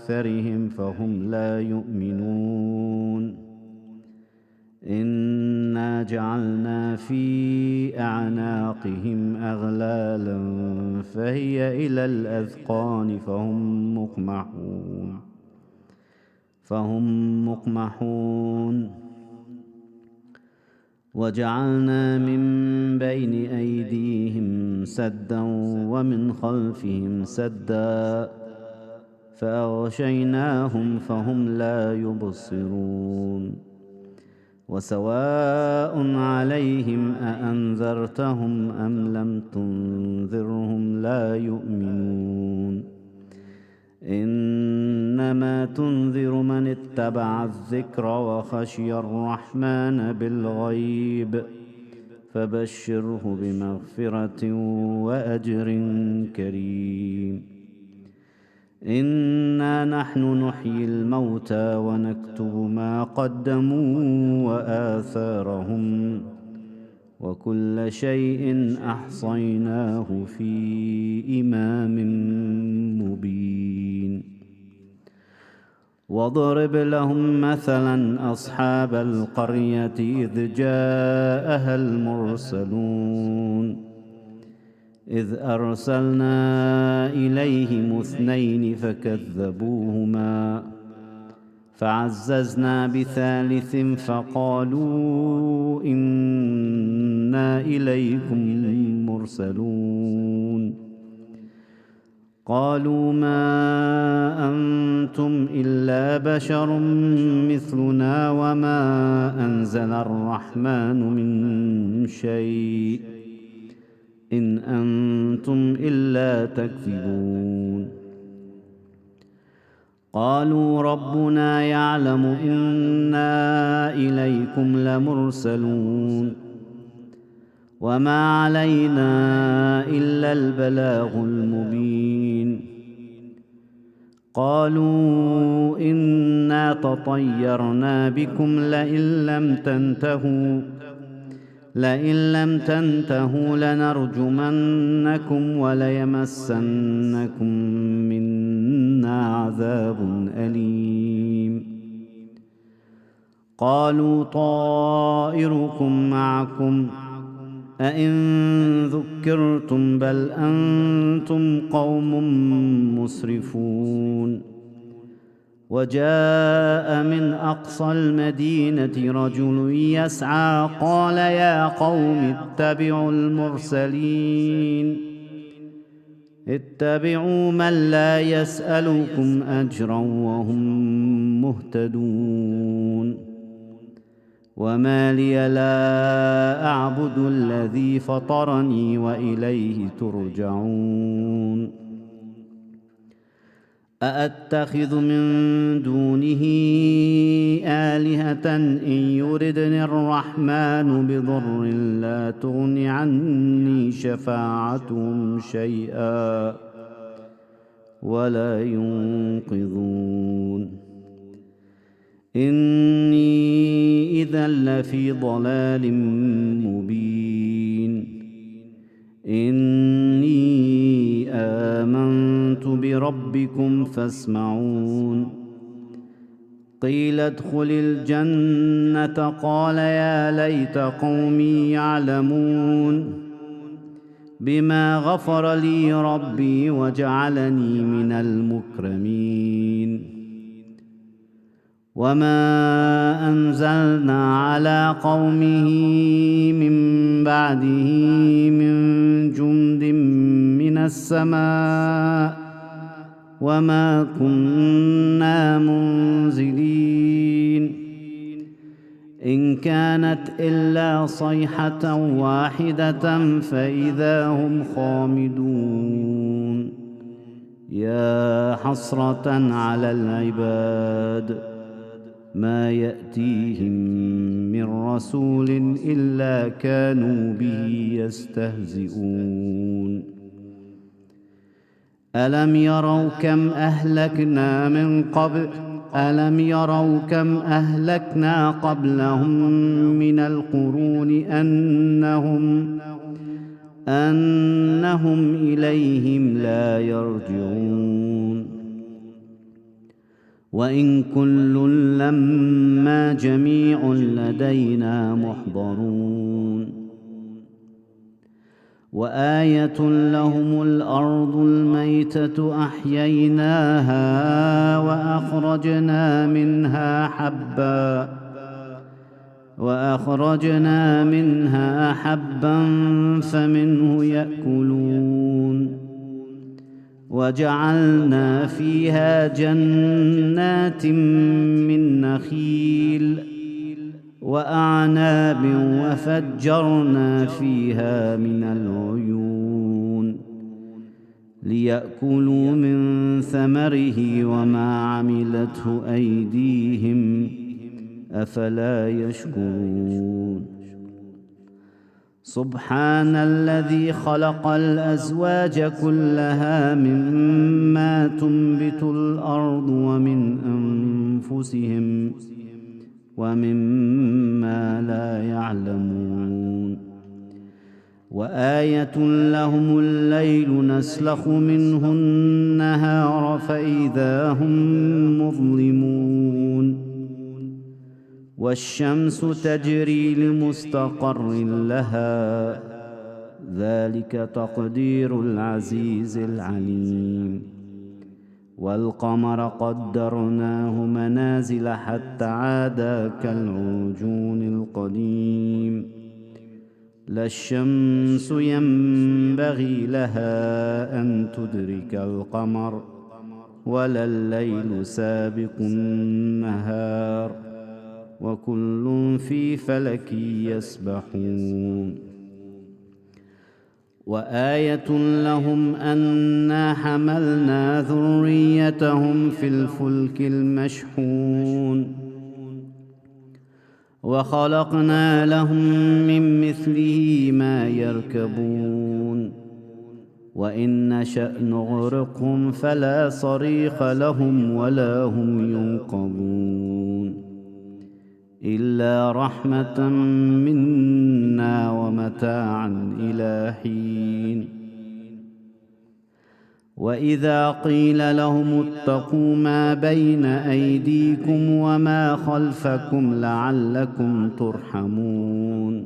أكثرهم فهم لا يؤمنون إنا جعلنا في أعناقهم أغلالا فهي إلى الأذقان فهم مقمحون وجعلنا من بين أيديهم سدا ومن خلفهم سدا فأغشيناهم فهم لا يبصرون وسواء عليهم أأنذرتهم أم لم تنذرهم لا يؤمنون إنما تنذر من اتبع الذكر وخشي الرحمن بالغيب فبشره بمغفرة وأجر كريم إنا نحن نحيي الموتى ونكتب ما قدموا وآثارهم وكل شيء أحصيناه في إمام مبين واضرب لهم مثلا أصحاب القرية إذ جاءها المرسلون إذ أرسلنا إليهم 2 فكذبوهما فعززنا بثالث فقالوا إنا إليكم مرسلون قالوا ما أنتم إلا بشر مثلنا وما أنزل الرحمن من شيء إن أنتم إلا تكذبون قالوا ربنا يعلم إنا إليكم لمرسلون وما علينا إلا البلاغ المبين قالوا إنا تطيرنا بكم لئن لم تنتهوا لنرجمنكم وليمسنكم منا عذاب أليم قالوا طائركم معكم أئن ذكرتم بل أنتم قوم مسرفون وجاء من أقصى المدينة رجل يسعى قال يا قوم اتبعوا المرسلين اتبعوا من لا يسألكم أجرا وهم مهتدون وما لي لا أعبد الذي فطرني وإليه ترجعون أأتخذ من دونه آلهة إن يردني الرحمن بضر لا تغن عني شفاعتهم شيئا ولا ينقذون إني إذا لفي ضلال مبين إني آمنت بربكم فاسمعون قيل ادخل الجنة قال يا ليت قومي يعلمون بما غفر لي ربي وجعلني من المكرمين وما أنزلنا على قومه من بعده من جند من السماء وما كنا منزلين إن كانت إلا صيحة واحدة فإذا هم خامدون يا حسرة على العباد ما يأتيهم من رسول إلا كانوا به يستهزئون ألم يروا كم أهلكنا قبلهم من القرون أنهم إليهم لا يرجعون وإن كل لما جميع لدينا محضرون وآية لهم الأرض الميتة أحييناها وأخرجنا منها حبا فمنه يأكلون وجعلنا فيها جنات من نخيل وأعناب وفجرنا فيها من العيون ليأكلوا من ثمره وما عملته أيديهم أفلا يشكرون سبحان الذي خلق الأزواج كلها مما تنبت الأرض ومن أنفسهم ومما لا يعلمون وآية لهم الليل نسلخ منه النهار فإذا هم مظلمون والشمس تجري لمستقر لها ذلك تقدير العزيز العليم والقمر قدرناه منازل حتى عاد كالعرجون القديم لا الشمس ينبغي لها أن تدرك القمر ولا الليل سابق النهار وكل في فلك يسبحون وآية لهم أنا حملنا ذريتهم في الفلك المشحون وخلقنا لهم من مثله ما يركبون وإن نشأ نغرقهم فلا صريخ لهم ولا هم ينقذون إلا رحمة منا ومتاعا إلى حين وإذا قيل لهم اتقوا ما بين أيديكم وما خلفكم لعلكم ترحمون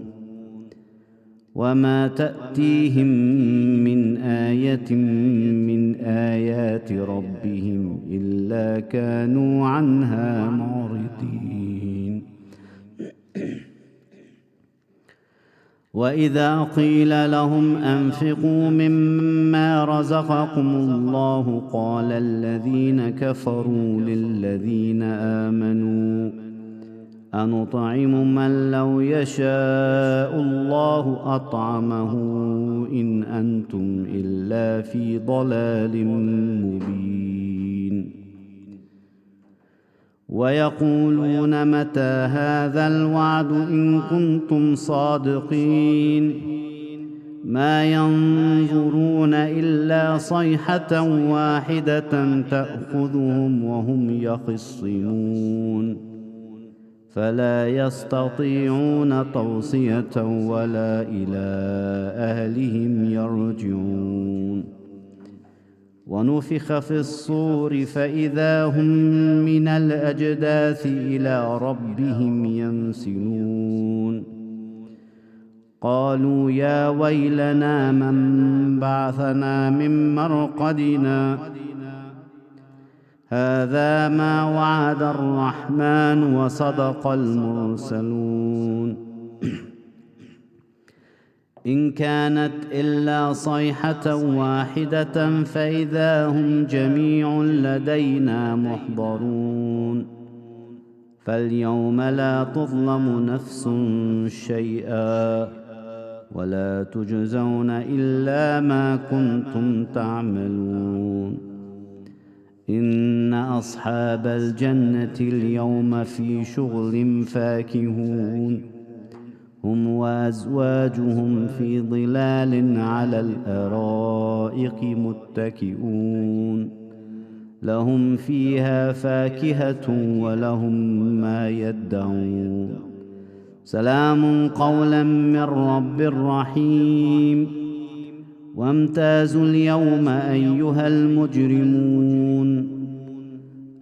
وما تأتيهم من آية من آيات ربهم إلا كانوا عنها معرضين وإذا قيل لهم أنفقوا مما رزقكم الله قال الذين كفروا للذين آمنوا أنطعم من لو يشاء الله أطعمه إن أنتم إلا في ضلال مبين ويقولون متى هذا الوعد إن كنتم صادقين ما ينظرون إلا صيحة واحدة تأخذهم وهم يخصمون فلا يستطيعون توصية ولا إلى أهلهم يرجعون ونفخ في الصور فإذا هم من الأجداث إلى ربهم ينسلون قالوا يا ويلنا من بعثنا من مرقدنا هذا ما وعد الرحمن وصدق المرسلون إن كانت إلا صيحة واحدة فإذا هم جميع لدينا محضرون فاليوم لا تظلم نفس شيئا ولا تجزون إلا ما كنتم تعملون إن أصحاب الجنة اليوم في شغل فاكهون هم وأزواجهم في ظلال على الأرائك متكئون لهم فيها فاكهة ولهم ما يدعون سلام قولا من رب رحيم وامتازوا اليوم أيها المجرمون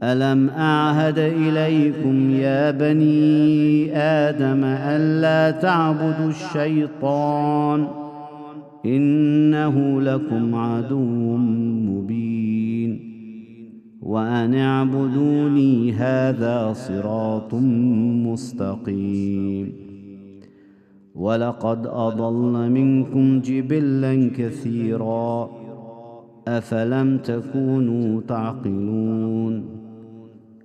ألم أعهد إليكم يا بني آدم ألا تعبدوا الشيطان إنه لكم عدو مبين وأن اعبدوني هذا صراط مستقيم ولقد أضل منكم جبلا كثيرا أفلم تكونوا تعقلون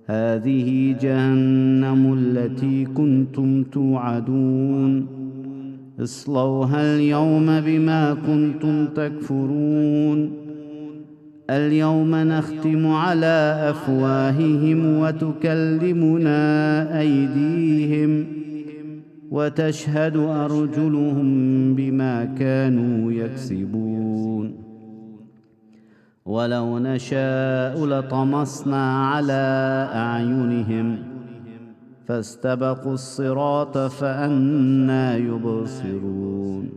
هذه جهنم التي كنتم توعدون اصلوها اليوم بما كنتم تكفرون اليوم نختم على أفواههم وتكلمنا أيديهم وتشهد أرجلهم بما كانوا يكسبون ولو نشاء لطمسنا على أعينهم فاستبقوا الصراط فأنى يبصرون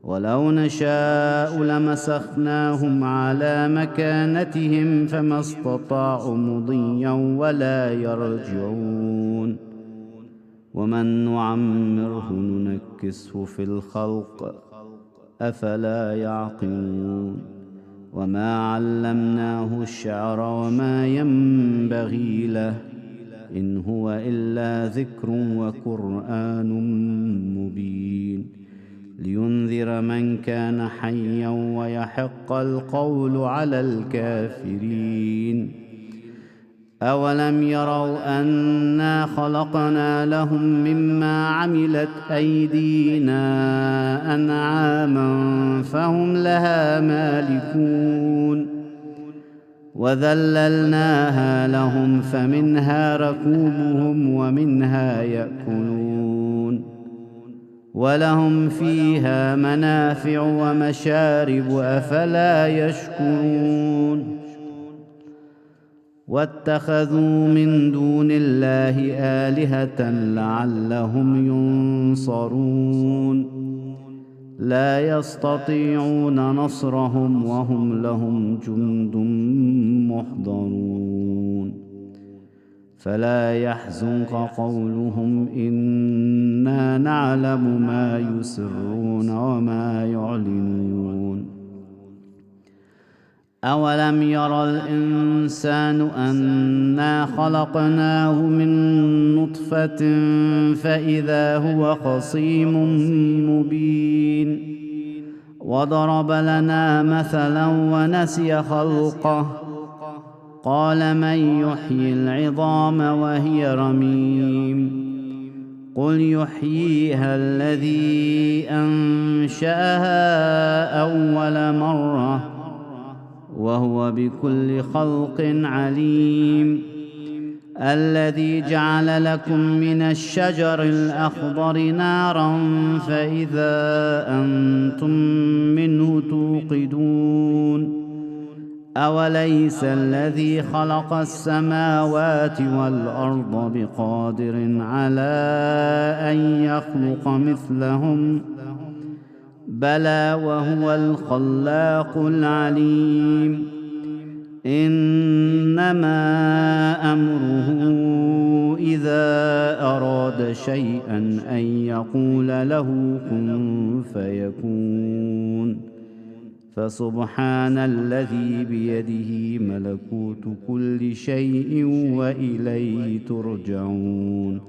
ولو نشاء لمسخناهم على مكانتهم فما استطاعوا مضيا ولا يرجعون ومن نعمره ننكسه في الخلق أفلا يعقلون وما علمناه الشعر وما ينبغي له إن هو إلا ذكر وقرآن مبين لينذر من كان حيا ويحق القول على الكافرين أولم يروا أنا خلقنا لهم مما عملت أيدينا أنعاما فهم لها مالكون وذللناها لهم فمنها ركوبهم ومنها يأكلون ولهم فيها منافع ومشارب أفلا يشكرون واتخذوا من دون الله آلهة لعلهم ينصرون لا يستطيعون نصرهم وهم لهم جند محضرون فلا يحزنك قولهم إنا نعلم ما يسرون وما يعلنون أولم ير الإنسان أنا خلقناه من نطفة فإذا هو خصيم مبين وضرب لنا مثلا ونسي خلقه قال من يحيي العظام وهي رميم قل يحييها الذي أنشأها أول مرة وهو بكل خلق عليم الذي جعل لكم من الشجر الأخضر نارا فإذا أنتم منه توقدون أوليس الذي خلق السماوات والأرض بقادر على أن يخلق مثلهم بلى وهو الخلاق العليم إنما أمره إذا أراد شيئا أن يقول له كن فيكون فسبحان الذي بيده ملكوت كل شيء وإليه ترجعون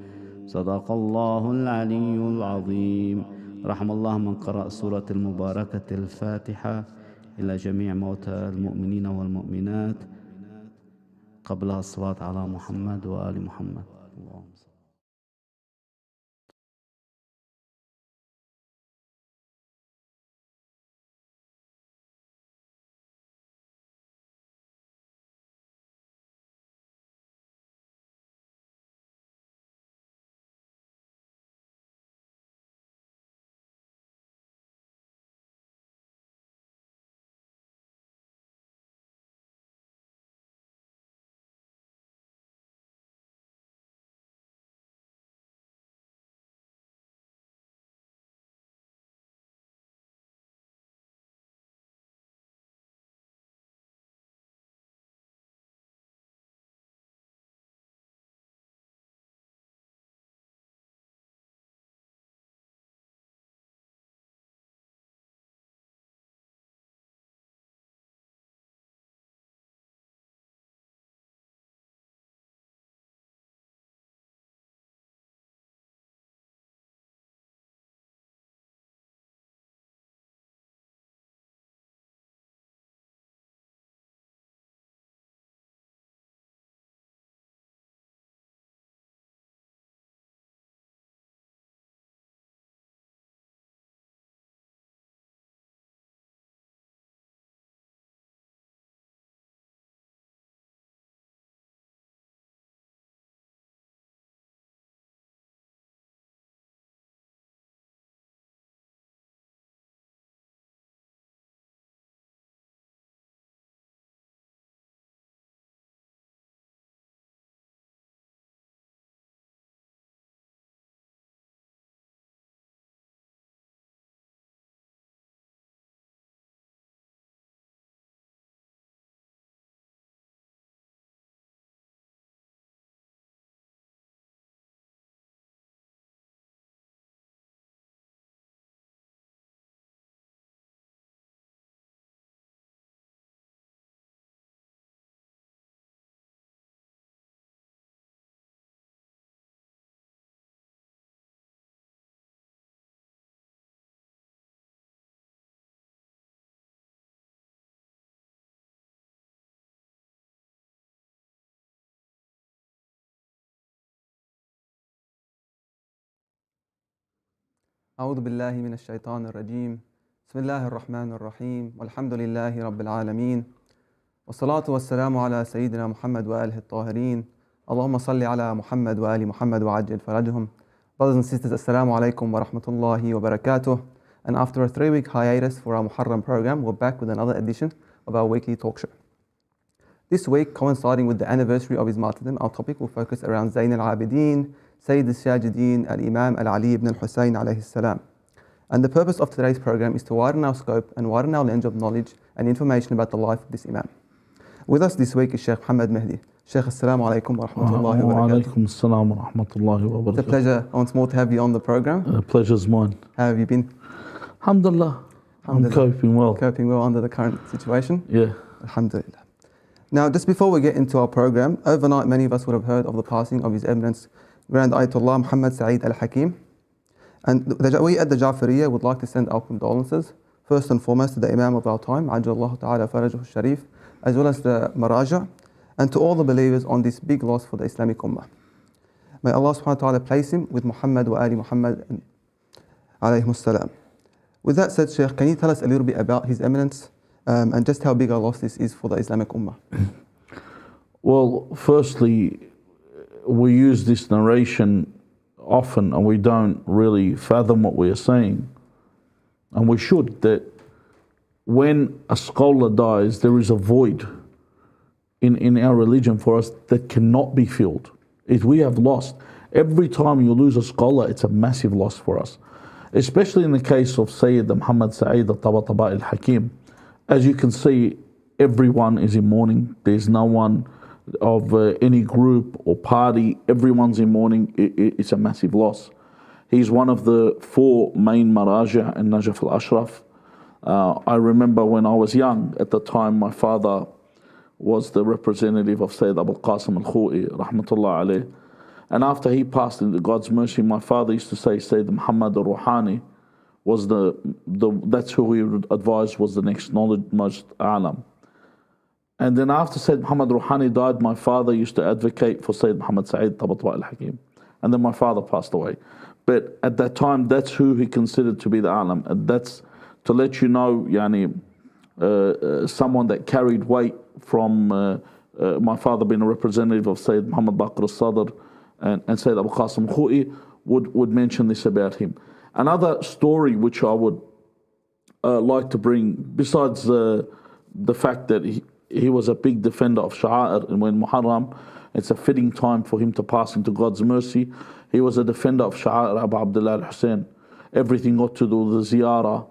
صدق الله العلي العظيم. رحم الله من قرأ سورة المباركة الفاتحة إلى جميع موتى المؤمنين والمؤمنات قبلها الصلاة على محمد وآل محمد. اللهم أعوذ بالله من الشيطان الرجيم بسم الله الرحمن الرحيم والحمد لله رب العالمين والصلاة والسلام على سيدنا محمد وآله الطاهرين اللهم صل على محمد وآل محمد وعجل فرجهم. Brothers and sisters, Assalamu alaikum wa rahmatullahi wa barakatuh. And after a 3-week hiatus for our Muharram program, we're back with another edition of our weekly talk show. This week, coinciding with the anniversary of his martyrdom, our topic will focus around Zayn al-Abidin, Sayyid al-Sajjadin, al-Imam al-Ali ibn al-Husayn alayhi salam. And the purpose of today's program is to widen our scope and widen our range of knowledge and information about the life of this Imam. With us this week is Sheikh Muhammad Mehdi. Sheikh, Assalamu alaikum wa rahmatullahi wa barakatuh. Wa alaikum assalam wa rahmatullahi wa barakatuh. It's a pleasure once more to have you on the program. The pleasure's mine. How have you been? Alhamdulillah. I'm coping well. Coping well under the current situation? Yeah. Alhamdulillah. Now, just before we get into our program, overnight many of us would have heard of the passing of His Eminence Grand Ayatollah Muhammad Saeed Al-Hakim. And we at the Ja'fariya would like to send our condolences, first and foremost to the Imam of our time, Ajjallahu ta'ala farajahu sharif, as well as the Maraja, and to all the believers on this big loss for the Islamic Ummah. May Allah subhanahu wa ta'ala place him with Muhammad wa Ali Muhammad alayhimus salam. With that said, Shaykh, can you tell us a little bit about His Eminence and just how big a loss this is for the Islamic Ummah? Well, firstly, we use this narration often and we don't really fathom what we are saying. And we should, that when a scholar dies, there is a void in our religion for us that cannot be filled. We have lost. Every time you lose a scholar, it's a massive loss for us. Especially in the case of Sayyid Muhammad Saeed al-Tabatabai al-Hakim. As you can see, everyone is in mourning. There's no one of any group or party. Everyone's in mourning. It's a massive loss. He's one of the 4 main Maraja and Najaf al-Ashraf. I remember when I was young, at the time my father was the representative of Sayyid Abul Qasim al-Khu'i, rahmatullah alayh. And after he passed into God's mercy, my father used to say Sayyid Muhammad al-Ruhani was that's who he would advise was the next most alam. And then after Sayyid Muhammad Ruhani died, my father used to advocate for Sayyid Muhammad Saeed Tabatwa al-Hakim. And then my father passed away. But at that time, that's who he considered to be the alam. And that's to let you know, someone that carried weight from my father being a representative of Sayyid Muhammad Baqir al-Sadr and Sayyid Abu Qasim Khu'i would mention this about him. Another story which I would like to bring, besides the fact that he was a big defender of Sha'a'ir, and when Muharram, it's a fitting time for him to pass into God's mercy. He was a defender of Sha'a'ir Abu Abdullah al-Hussein. Everything got to do with the ziyarah,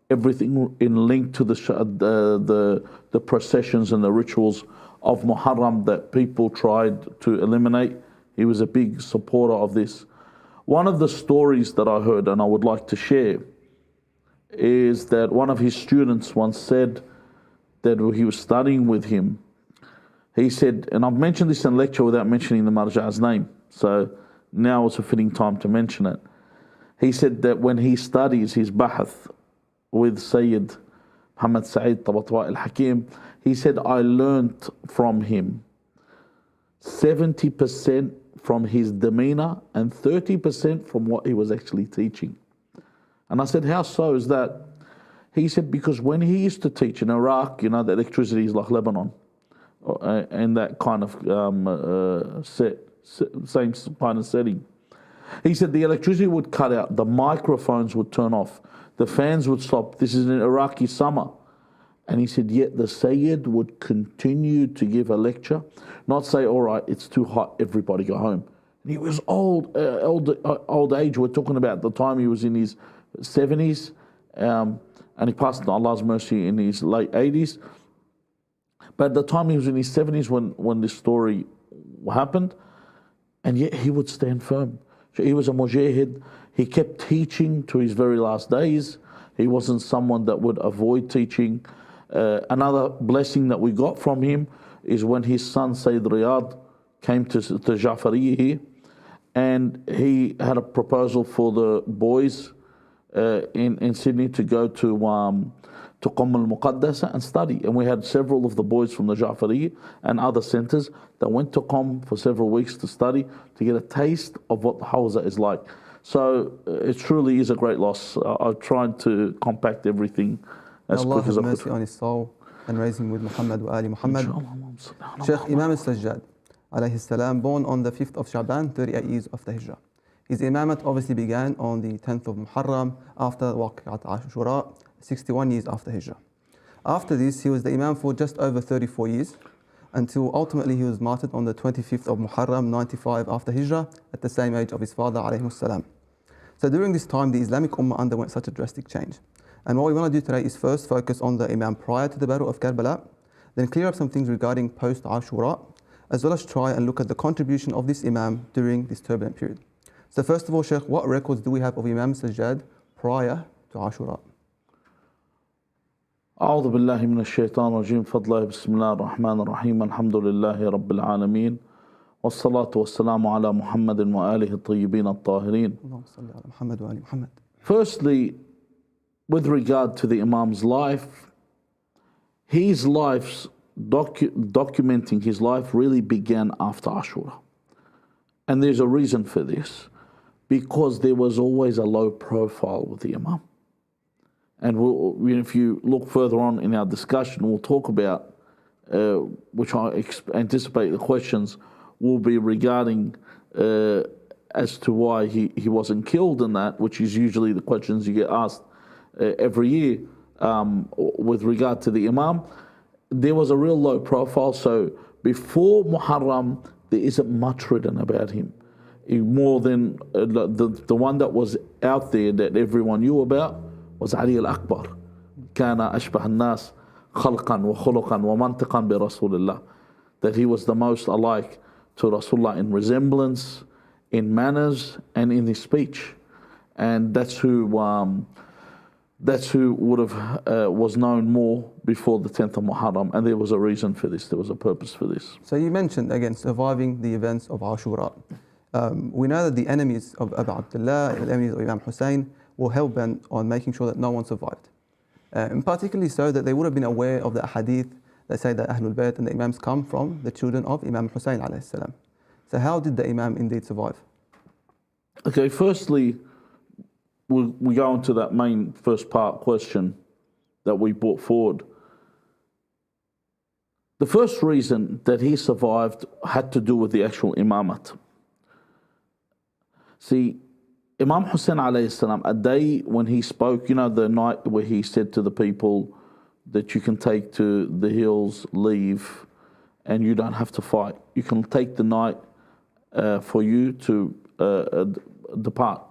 everything in link to the processions and the rituals of Muharram that people tried to eliminate. He was a big supporter of this. One of the stories that I heard and I would like to share is that one of his students once said that he was studying with him. He said, and I've mentioned this in lecture without mentioning the Marja''s name, so now it's a fitting time to mention it. He said that when he studies his bahath with Sayyid Muhammad Saeed Tabatwa al-Hakim, he said, I learnt from him 70% from his demeanor and 30% from what he was actually teaching. And I said, how so is that? He said, because when he used to teach in Iraq, the electricity is like Lebanon, and that kind of same kind of setting. He said the electricity would cut out, the microphones would turn off, the fans would stop. This is in Iraqi summer. And he said, yet the Sayyid would continue to give a lecture, not say, all right, it's too hot, everybody go home. And he was old age. We're talking about the time he was in his 70s, and he passed to Allah's mercy in his late 80s. But at the time he was in his 70s when this story happened, and yet he would stand firm. So he was a mujahid. He kept teaching to his very last days. He wasn't someone that would avoid teaching. Another blessing that we got from him is when his son Sayyid Riyadh came to the Ja'fariya here, and he had a proposal for the boys in Sydney to go to Qom al-Muqaddasa and study. And we had several of the boys from the Ja'fariya and other centres that went to Qom for several weeks to study, to get a taste of what the Hawza is like. So it truly is a great loss. I've tried to compact everything as Allah quick as have I mercy could. on his soul and raise him with Muhammad wa Ali Muhammad. Sheikh Imam al-Sajjad, alayhi salam, born on the 5th of Shaban, 38 years after Hijrah. His imamate obviously began on the 10th of Muharram after Waqi'at Ashura, 61 years after Hijrah. After this, he was the imam for just over 34 years, until ultimately he was martyred on the 25th of Muharram, 95 after Hijrah, at the same age of his father, alayhi salam. So during this time, the Islamic Ummah underwent such a drastic change. And what we want to do today is first focus on the imam prior to the Battle of Karbala, then clear up some things regarding post-Ashura, as well as try and look at the contribution of this imam during this turbulent period. So first of all, Sheikh, what records do we have of Imam Sajjad prior to Ashura? أعوذ بالله من الشيطان الرجيم فضله بسم الله الرحمن الرحيم الحمد لله رب العالمين والصلاة والسلام على محمد وآله الطيبين الطاهرين. اللهم صل على محمد وآل محمد. Firstly, with regard to the Imam's life, his life's documenting his life really began after Ashura. And there's a reason for this, because there was always a low profile with the Imam. And if you look further on in our discussion, we'll talk about, which I anticipate the questions will be regarding as to why he wasn't killed in that, which is usually the questions you get asked every year with regard to the Imam. There was a real low profile, so before Muharram, there isn't much written about him. More than the one that was out there that everyone knew about was Ali al-Akbar. كان أشبه الناس خلقا وخلقا ومنطقا برسول الله. That he was the most alike to Rasulullah in resemblance, in manners, and in his speech. And that's who would have was known more before the 10th of Muharram, and there was a reason for this. There was a purpose for this. So you mentioned again surviving the events of Ashura. We know that the enemies of Abu Abdullah, the enemies of Imam Hussein, were hell-bent on making sure that no one survived. And particularly so that they would have been aware of the hadith that say that Ahlul Bayt and the Imams come from the children of Imam Hussein alayhi salam. So how did the Imam indeed survive? Okay, firstly, we go into that main first part question that we brought forward. The first reason that he survived had to do with the actual imamate. See, Imam Hussein alayhi salam, a day when he spoke, the night where he said to the people that you can take to the hills, leave, and you don't have to fight. You can take the night for you to depart.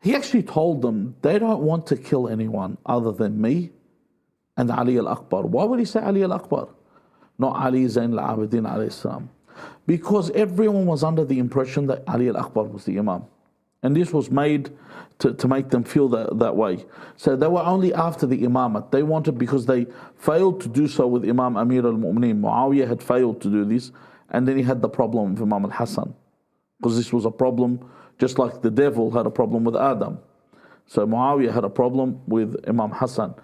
He actually told them they don't want to kill anyone other than me and Ali al-Akbar. Why would he say Ali al-Akbar? Not Ali Zain al-Abidin alayhi salam. Because everyone was under the impression that Ali al-Akbar was the Imam. And this was made to make them feel that way. So they were only after the Imamate. They wanted, because they failed to do so with Imam Amir al-Mu'mineen. Muawiyah had failed to do this, and then he had the problem with Imam al-Hassan. Because this was a problem, just like the devil had a problem with Adam. So Muawiyah had a problem with Imam Hassan.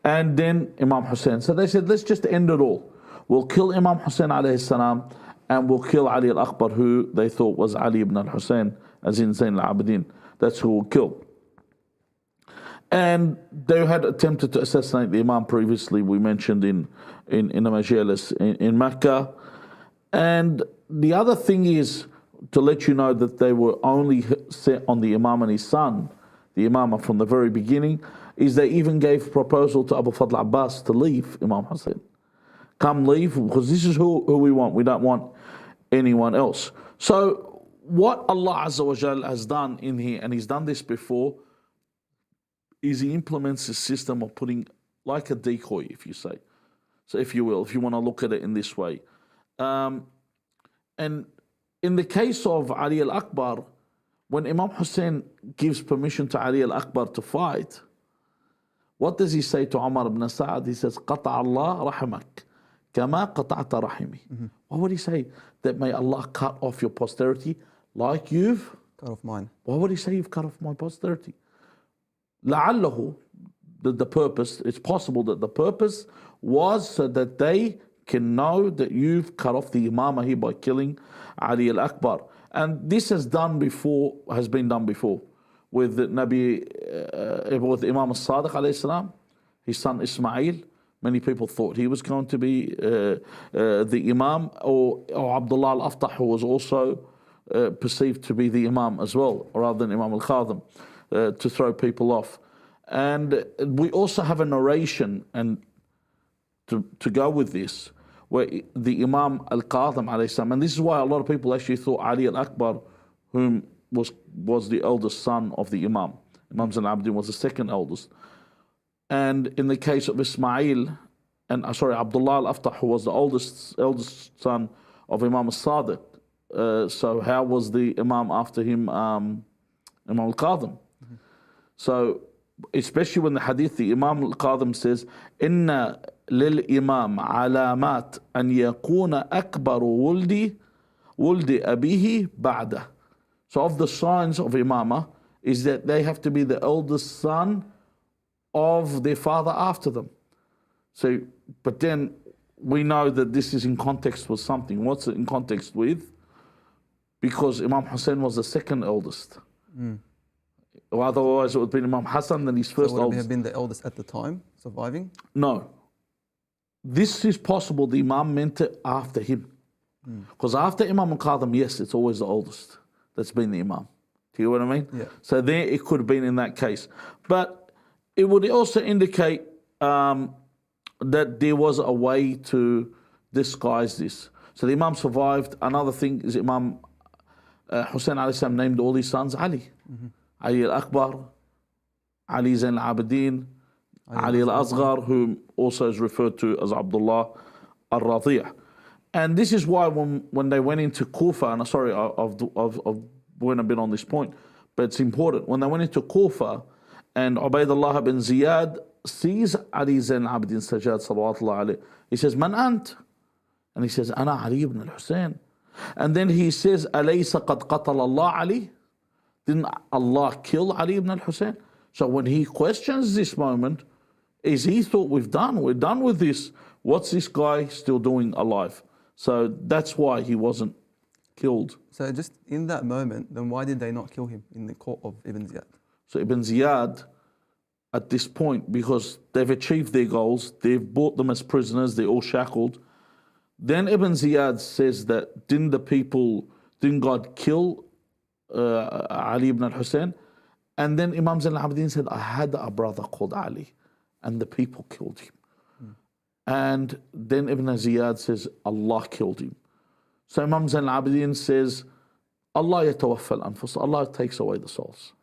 And then Imam Hussein. So they said, let's just end it all. We'll kill Imam Hussein alayhi salam, and we'll kill Ali al-Akbar, who they thought was Ali ibn al-Hussein, as in Zain al-Abidin. That's who we'll kill. And they had attempted to assassinate the Imam previously, we mentioned in the Majalis in Mecca. And the other thing is, to let you know that they were only set on the Imam and his son, the Imam from the very beginning, is they even gave proposal to Abu Fadl Abbas to leave Imam Hussein. Come leave, because this is who we want. We don't want anyone else. So what Allah Azza wa Jal has done in here, and He's done this before, is He implements a system of putting like a decoy, if you say. So if you will, if you want to look at it in this way. And in the case of Ali al-Akbar, when Imam Hussein gives permission to Ali al-Akbar to fight, what does he say to Umar ibn Sa'ad? He says, قَطَعَ اللَّهُ رَحِمَكَ كَمَا قَطَعْتَ رَحِمِي. What would he say? That may Allah cut off your posterity like you've Cut off mine. Why would he say you've cut off my posterity? لَعَلَّهُ, the purpose, it's possible that the purpose was so that they can know that you've cut off the imamah here by killing Ali al-Akbar. And this has been done before with the with Imam al-Sadiq alayhi salam, his son Ismail. Many people thought he was going to be the Imam, or Abdullah al-Aftah, who was also perceived to be the Imam as well, rather than Imam al-Khadhim, to throw people off. And we also have a narration, and to go with this, where the Imam al-Qadhim alayhi salam, and this is why a lot of people actually thought Ali al-Akbar, whom was the eldest son of the Imam. Imam Zain al-Abidin was the second eldest. And in the case of Ismail, Abdullah al-Aftah, who was the eldest son of Imam al-Sadiq, so how was the Imam after him Imam al-Qadhim? So especially when the hadith, the Imam al-Qadhim says, Inna lil-imam alamat an yakuna akbaru wuldi abihi ba'dah. So of the signs of imamah is that they have to be the eldest son of their father after them. So, but then we know that this is in context with something. What's it in context with? Because Imam Hussein was the second eldest. Or otherwise it would have been Imam Hassan, then his first would he eldest. have been the eldest at the time, surviving? No. This is possible the Imam meant it after him. Because after Imam al-Qadhim, yes, it's always the oldest that's been the Imam. Do you know what I mean? Yeah. So there it could have been in that case. But it would also indicate that there was a way to disguise this. So the Imam survived. Another thing is Imam Hussein alayhi salam named all his sons Ali. Ali al-Akbar, Ali Zain al-Abidin, Ali al-Asghar, whom also is referred to as Abdullah al-Radi'. And this is why when they went into Kufa, and sorry, I've went a bit on this point, but it's important. When they went into Kufa, and Ubaydullah bin Ziyad sees Ali Zain al-Abidin Sajjad salawatullah alayhi, he says, Man ant? And he says, Ana Ali ibn al-Hussein. And then he says, Alaysa qad qatala Allah Ali? Didn't Allah kill Ali ibn al-Hussein? So when he questions this moment, is he thought we're done with this. What's this guy still doing alive? So that's why he wasn't killed. So just in that moment, then why did they not kill him in the court of Ibn Ziyad? So Ibn Ziyad, at this point, because they've achieved their goals, they've brought them as prisoners, they're all shackled. Then Ibn Ziyad says that didn't God kill Ali ibn al-Hussein? And then Imam Zain al-Abidin said, I had a brother called Ali, and the people killed him. And then Ibn Ziyad says, Allah killed him. So Imam Zain al-Abidin says, Allah yatawaffa al-anfus, Allah takes away the souls.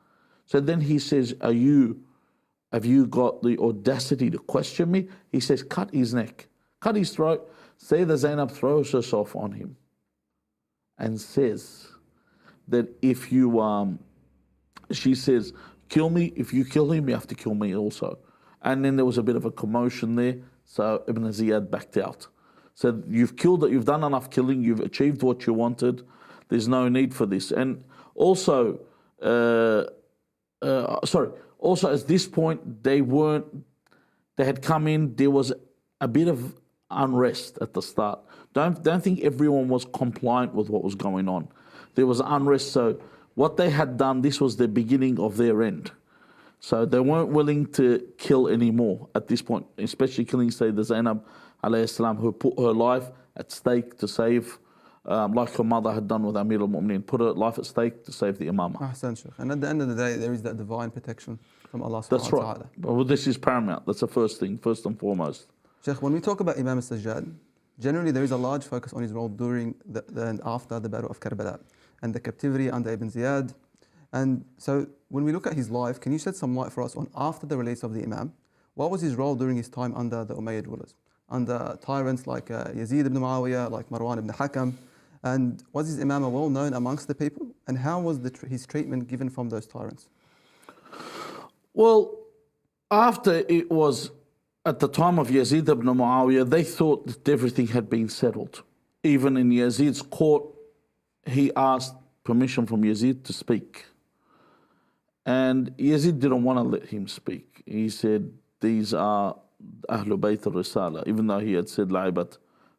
So then he says, have you got the audacity to question me? He says, cut his neck, cut his throat. Say that Zainab throws herself on him and says that she says, kill me, if you kill him, you have to kill me also. And then there was a bit of a commotion there, so Ibn Ziyad backed out. Said, you've killed it, you've done enough killing, you've achieved what you wanted, there's no need for this. And also, also at this point, they had come in, there was a bit of unrest at the start. Don't think everyone was compliant with what was going on. There was unrest, so what they had done, this was the beginning of their end. So they weren't willing to kill anymore at this point, especially killing Sayyidah Zainab alayhi salam, who put her life at stake to save, like her mother had done with Amir al-Mu'mineen, put her life at stake to save the Imamah. Ahsan, Shaykh. And at the end of the day, there is that divine protection from Allah subhanahu That's wa right. ta'ala. Well, this is paramount. That's the first thing, first and foremost. Sheikh, when we talk about Imam al-Sajjad, generally there is a large focus on his role during and after the Battle of Karbala and the captivity under Ibn Ziyad. And so when we look at his life, can you shed some light for us on after the release of the Imam, what was his role during his time under the Umayyad rulers, under tyrants like Yazid ibn Muawiyah, like Marwan ibn Hakam, and was his Imam well known amongst the people, and how was his treatment given from those tyrants? Well, after it was at the time of Yazid ibn Muawiyah, they thought that everything had been settled. Even in Yazid's court, he asked permission from Yazid to speak. And Yazid didn't want to let him speak. He said, these are Ahlul Bayt al-Risala, even though he had said La'ibat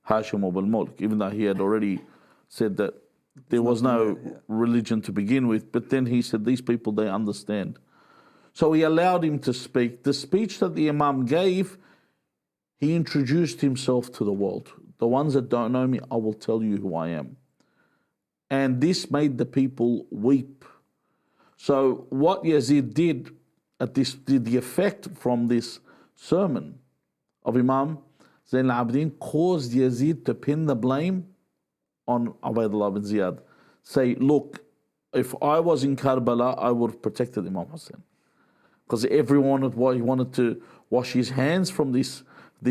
Hashim or al-Mulk, even though he had already said that there was no religion to begin with. But then he said, these people, they understand. So he allowed him to speak. The speech that the Imam gave, he introduced himself to the world. The ones that don't know me, I will tell you who I am. And this made the people weep. So what Yazid did, the effect from this sermon of Imam Zain al-Abidin caused Yazid to pin the blame on Ubaydullah bin Ziyad. Say, look, if I was in Karbala, I would have protected Imam Hussein. Because everyone wanted to wash his hands from this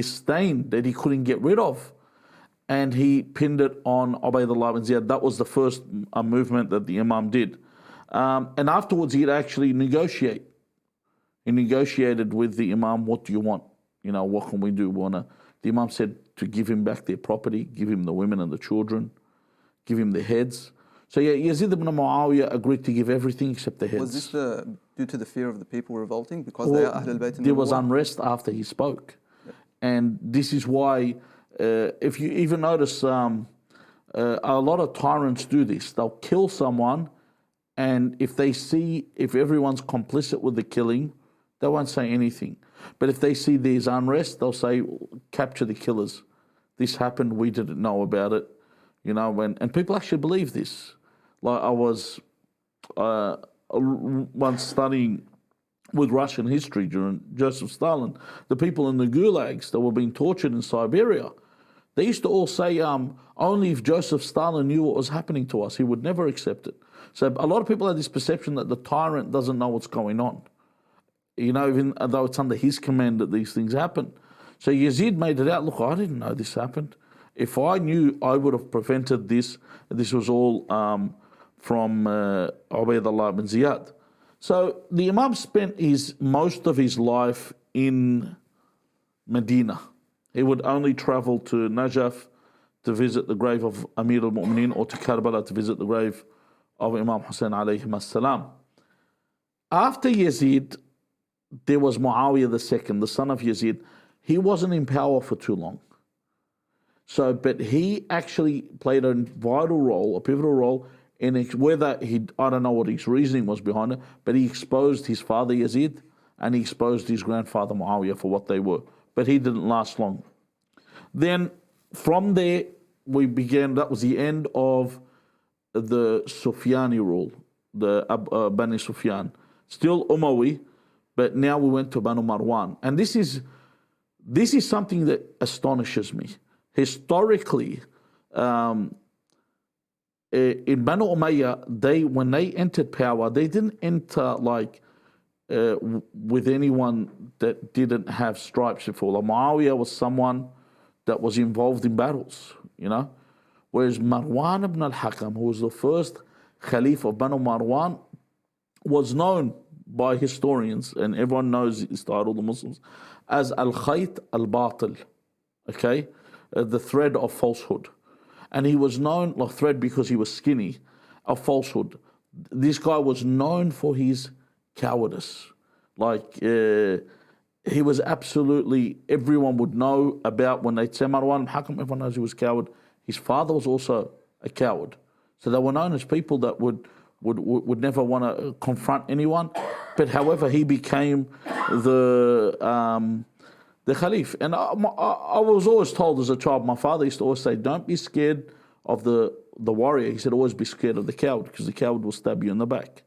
stain that he couldn't get rid of. And he pinned it on Ubaydullah bin Ziyad. That was the first movement that the Imam did. And afterwards, he'd actually negotiate. He negotiated with the Imam, what do you want? You know, what can we do? The Imam said to give him back their property, give him the women and the children, give him the heads. So yeah, Yazid ibn Muawiyah agreed to give everything except the heads. Was this due to the fear of the people revolting? Because they are Ahlul Bayt in there was unrest after he spoke. Yeah. And this is why, if you even notice, a lot of tyrants do this. They'll kill someone, and if everyone's complicit with the killing, they won't say anything. But if they see there's unrest, they'll say, capture the killers. This happened, we didn't know about it. You know, and people actually believe this. Like I was once studying with Russian history during Joseph Stalin. The people in the gulags that were being tortured in Siberia, they used to all say, only if Joseph Stalin knew what was happening to us, he would never accept it. So a lot of people have this perception that the tyrant doesn't know what's going on. You know, even though it's under his command that these things happen. So Yazid made it out, look, I didn't know this happened. If I knew, I would have prevented this. This was all from Ubaydullah bin Ziyad. So the Imam spent most of his life in Medina. He would only travel to Najaf to visit the grave of Amir al-Mu'mineen, or to Karbala to visit the grave of Imam Hussein alayhi as-salam. After Yazid, there was Muawiyah II, the son of Yazid. He wasn't in power for too long. So, but he actually played a vital role, a pivotal role, in whether I don't know what his reasoning was behind it, but he exposed his father Yazid and he exposed his grandfather Muawiyah for what they were. But he didn't last long. Then from there, that was the end of the Sufyani rule, the Bani Sufyan. Still Umawi, but now we went to Banu Marwan. And this is something that astonishes me. Historically, in Banu Umayyah, when they entered power, they didn't enter with anyone that didn't have stripes before. Like Muawiyah was someone that was involved in battles, you know. Whereas Marwan ibn al-Hakam, who was the first Khalif of Banu Marwan, was known by historians, and everyone knows his title, the Muslims, as Al-Khayt al-Batil, okay? The thread of falsehood. And he was known, like thread because he was skinny, of falsehood. This guy was known for his cowardice. He was absolutely, everyone would know about when they'd say Marwan al-Hakam, everyone knows he was a coward. His father was also a coward. So they were known as people that would never want to confront anyone. But however, he became the Khalif. And I was always told as a child, my father used to always say, don't be scared of the warrior. He said, always be scared of the coward, because the coward will stab you in the back.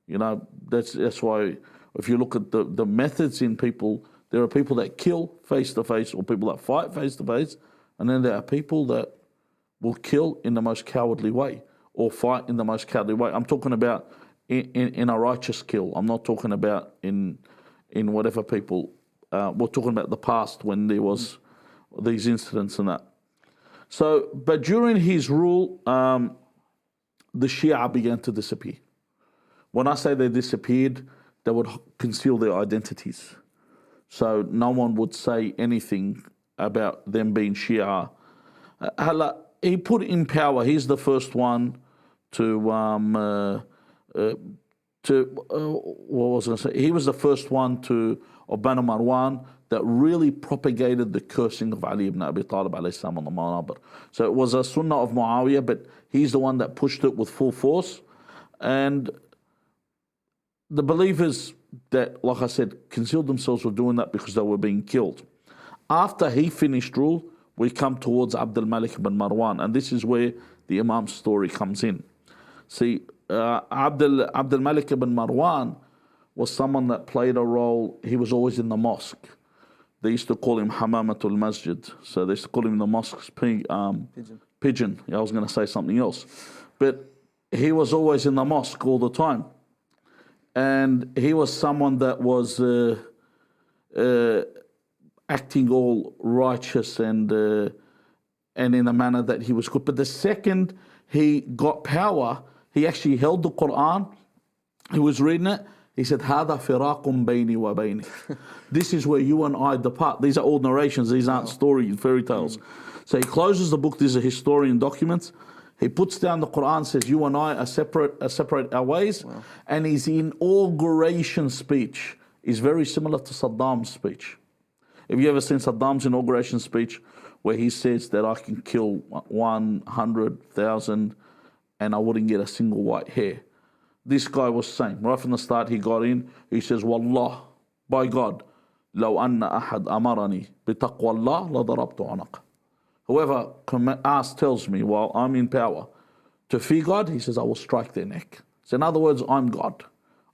You know, that's why if you look at the methods in people, there are people that kill face to face, or people that fight face to face, and then there are people that will kill in the most cowardly way, or fight in the most cowardly way. I'm talking about in a righteous kill. I'm not talking about in whatever people. We're talking about the past when there was these incidents and that. So, but during his rule, the Shia began to disappear. When I say they disappeared, they would conceal their identities. So no one would say anything about them being Shia. He put in power, he's the first one to what was I going to say? He was the first one of Banu Marwan that really propagated the cursing of Ali ibn Abi Talib alayhi salam on the manabir. So it was a sunnah of Muawiyah, but he's the one that pushed it with full force. And the believers that, like I said, concealed themselves were doing that because they were being killed. After he finished rule, we come towards Abdul Malik ibn Marwan, and this is where the Imam's story comes in. See, Abdul Malik ibn Marwan was someone that played a role. He was always in the mosque. They used to call him Hamamatul Masjid. So they used to call him the mosque's pigeon. Yeah, I was going to say something else. But he was always in the mosque all the time. And he was someone that was acting all righteous and in a manner that he was good. But the second he got power, he actually held the Quran. He was reading it. He said, "Hada firaqum bayni wa baynik." This is where you and I depart. These are all narrations. These aren't stories, fairy tales. So he closes the book. These are historian documents. He puts down the Quran, says, "You and I are separate our ways." Wow. And his inauguration speech is very similar to Saddam's speech. Have you ever seen Saddam's inauguration speech where he says that I can kill 100,000 and I wouldn't get a single white hair? This guy was saying, right from the start, he got in, he says, "Wallah, by God, لو أن أحد أمرني بتقوى الله لضربت عنق." Whoever tells me while I'm in power to fear God, he says, I will strike their neck. So in other words, I'm God.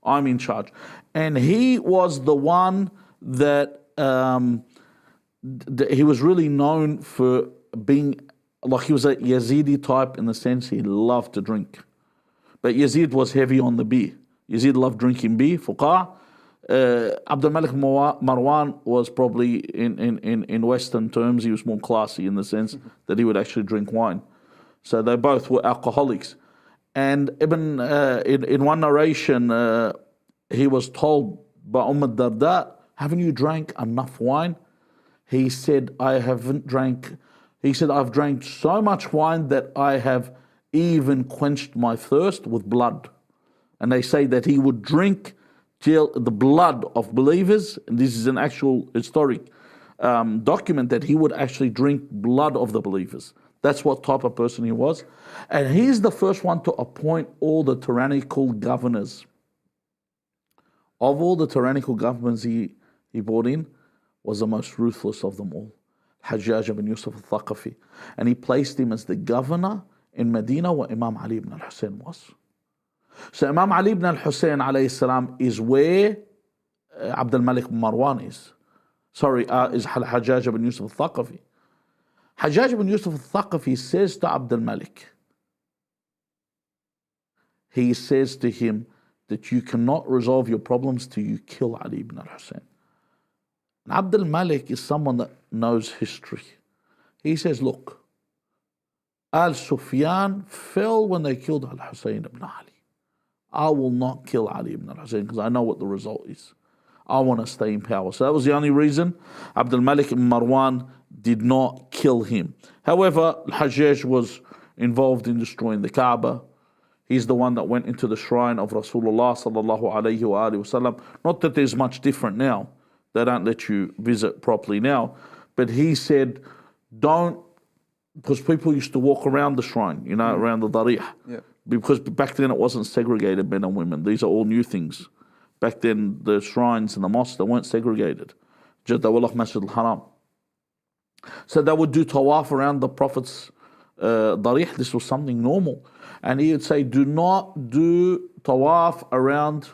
I'm in charge. And he was the one that he was really known for being, like he was a Yazidi type in the sense he loved to drink. But Yazid was heavy on the beer. Yazid loved drinking beer, fuqah. Abdul Malik Marwan was probably, in Western terms, he was more classy in the sense that he would actually drink wine. So they both were alcoholics. And in one narration, he was told by Darda, "Haven't you drank enough wine?" He said, "I haven't drank." He said, "I've drank so much wine that I have even quenched my thirst with blood." And they say that he would drink till the blood of believers, and this is an actual historic document, that he would actually drink blood of the believers. That's what type of person he was. And he's the first one to appoint all the tyrannical governors. Of all the tyrannical governments he brought in, was the most ruthless of them all, Hajjaj ibn Yusuf al-Thaqafi. And he placed him as the governor in Medina where Imam Ali ibn al-Hussein was. So Imam Ali ibn al-Hussein alayhi salam is where Abdul Malik ibn Marwan is. Is Hajjaj ibn Yusuf al-Thaqafi. Hajjaj ibn Yusuf al-Thaqafi says to Abdul Malik, he says to him that you cannot resolve your problems till you kill Ali ibn al-Hussein. And Abdul Malik is someone that knows history. He says, look, Al-Sufyan fell when they killed Al-Hussein ibn Ali. I will not kill Ali ibn al-Hussein because I know what the result is. I want to stay in power. So that was the only reason Abdul Malik ibn Marwan did not kill him. However, Al-Hajjaj was involved in destroying the Kaaba. He's the one that went into the shrine of Rasulullah sallallahu alayhi wa alihi wasallam. Not that there's much different now. They don't let you visit properly now. But he said, don't, because people used to walk around the shrine, around the darih. Yeah. Because back then it wasn't segregated, men and women. These are all new things. Back then, the shrines and the mosques, they weren't segregated. Jadawallah Masjid al-Haram. So they would do tawaf around the Prophet's darih. This was something normal. And he would say, do not do tawaf around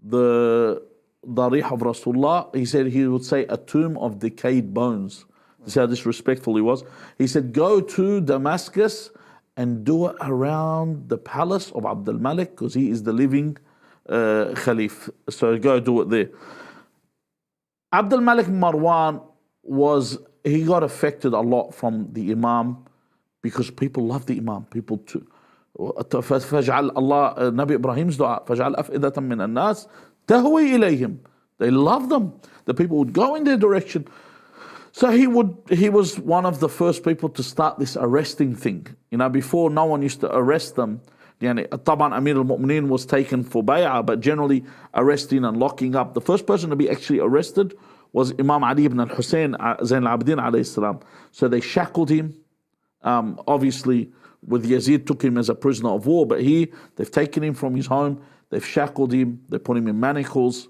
the darih of Rasulullah. He would say, a tomb of decayed bones. This is how disrespectful he was. He said, go to Damascus and do it around the palace of Abdul Malik because he is the living Khalif. So go do it there. Abdul Malik Marwan he got affected a lot from the Imam because people love the Imam. People too. فَجْعَلْ Allah, Nabi Ibrahim's dua, فَجْعَلْ أَفْئِدَةً مِّنَ النَّاسِ تَهْوِي إِلَيْهِمْ. They loved them. The people would go in their direction. So he was one of the first people to start this arresting thing. Before no one used to arrest them. Taban Amir al-Mu'mineen was taken for bay'ah, but generally arresting and locking up. The first person to be actually arrested was Imam Ali ibn al-Hussein Zain al-Abidin alayhi salam. So they shackled him. Obviously, with Yazid took him as a prisoner of war, but they've taken him from his home, they've shackled him, they put him in manacles.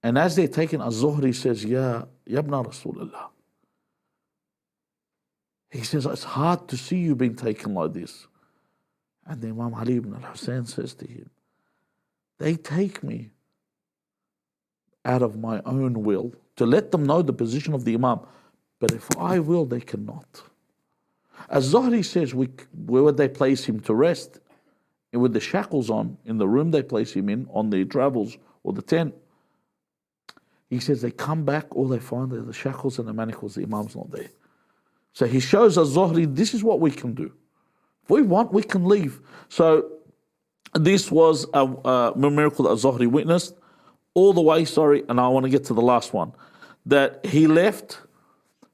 And as they're taking, Az-Zuhri says, Ya Ibn Rasulullah. He says, it's hard to see you being taken like this. And the Imam Ali ibn al-Hussein says to him, they take me out of my own will to let them know the position of the Imam. But if I will, they cannot. As Zuhri says, where would they place him to rest? With the shackles on, in the room they place him in, on the travels or the tent. He says they come back, all they find are the shackles and the manacles, the Imam's not there. So he shows us, Zuhri, this is what we can do. If we want, we can leave. So this was a miracle that Zuhri witnessed all the way, and I want to get to the last one. That he left.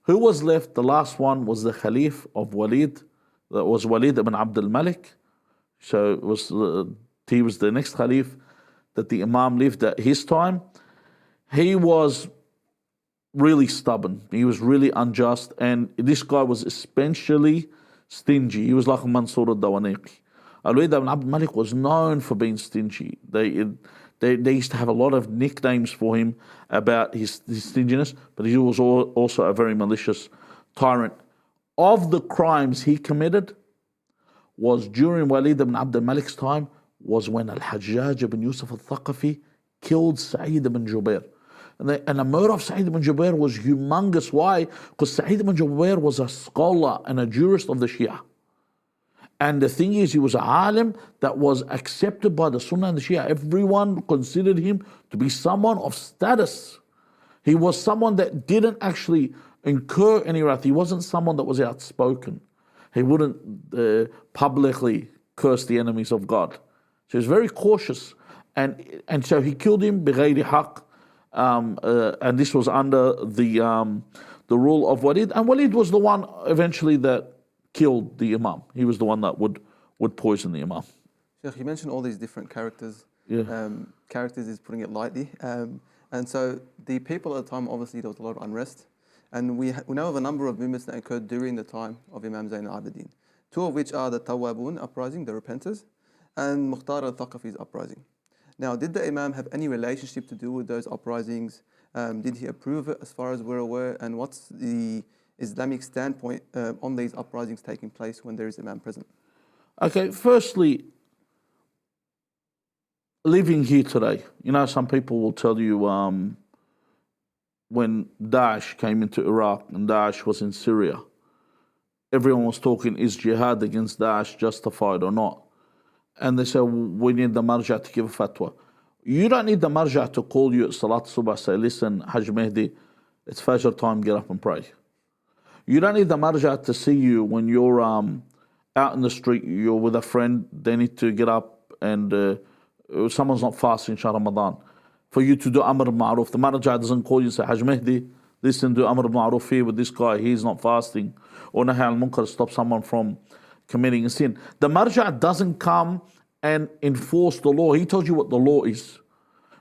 Who was left? The last one was the Khalif of Walid. That was Walid ibn Abdul Malik. So he was the next Khalif that the Imam lived at his time. He was really stubborn. He was really unjust. And this guy was especially stingy. He was like Mansur al-Dawaniqi. Al-Walid ibn Abdul Malik was known for being stingy. They used to have a lot of nicknames for him about his stinginess, but he was also a very malicious tyrant. Of the crimes he committed was during Walid ibn Abdul Malik's time, was when Al-Hajjaj ibn Yusuf al-Thaqafi killed Sa'id ibn Jubair. And the murder of Sa'id ibn Jubair was humongous. Why? Because Sa'id ibn Jubair was a scholar and a jurist of the Shia. And the thing is, he was an alim that was accepted by the Sunnah and the Shia. Everyone considered him to be someone of status. He was someone that didn't actually incur any wrath. He wasn't someone that was outspoken. He wouldn't publicly curse the enemies of God. So he was very cautious. And so he killed him بغير حق. And this was under the rule of Walid. And Walid was the one eventually that killed the Imam. He was the one that would poison the Imam. Sheikh, you mentioned all these different characters. Yeah. Characters is putting it lightly. And so the people at the time, obviously there was a lot of unrest. And we know of a number of movements that occurred during the time of Imam Zain al-Abidin. Two of which are the Tawwabun uprising, the repenters, and Mukhtar al-Thaqafi's uprising. Now, did the Imam have any relationship to do with those uprisings? Did he approve it as far as we're aware? And what's the Islamic standpoint on these uprisings taking place when there is Imam present? Okay, firstly, living here today, some people will tell you when Daesh came into Iraq and Daesh was in Syria, everyone was talking, is jihad against Daesh justified or not? And they say, we need the marja to give a fatwa. You don't need the marja to call you at Salat Subah, say, listen, Hajj Mehdi, it's Fajr time, get up and pray. You don't need the marja to see you when you're out in the street, you're with a friend, they need to get up and someone's not fasting in Ramadan. For you to do Amr al-Ma'ruf, the marja doesn't call you and say, Hajj Mehdi, listen, do Amr al-Ma'ruf here with this guy, he's not fasting. Or Nahy al-Munkar, stop someone from committing a sin. The marja doesn't come and enforce the law. He tells you what the law is.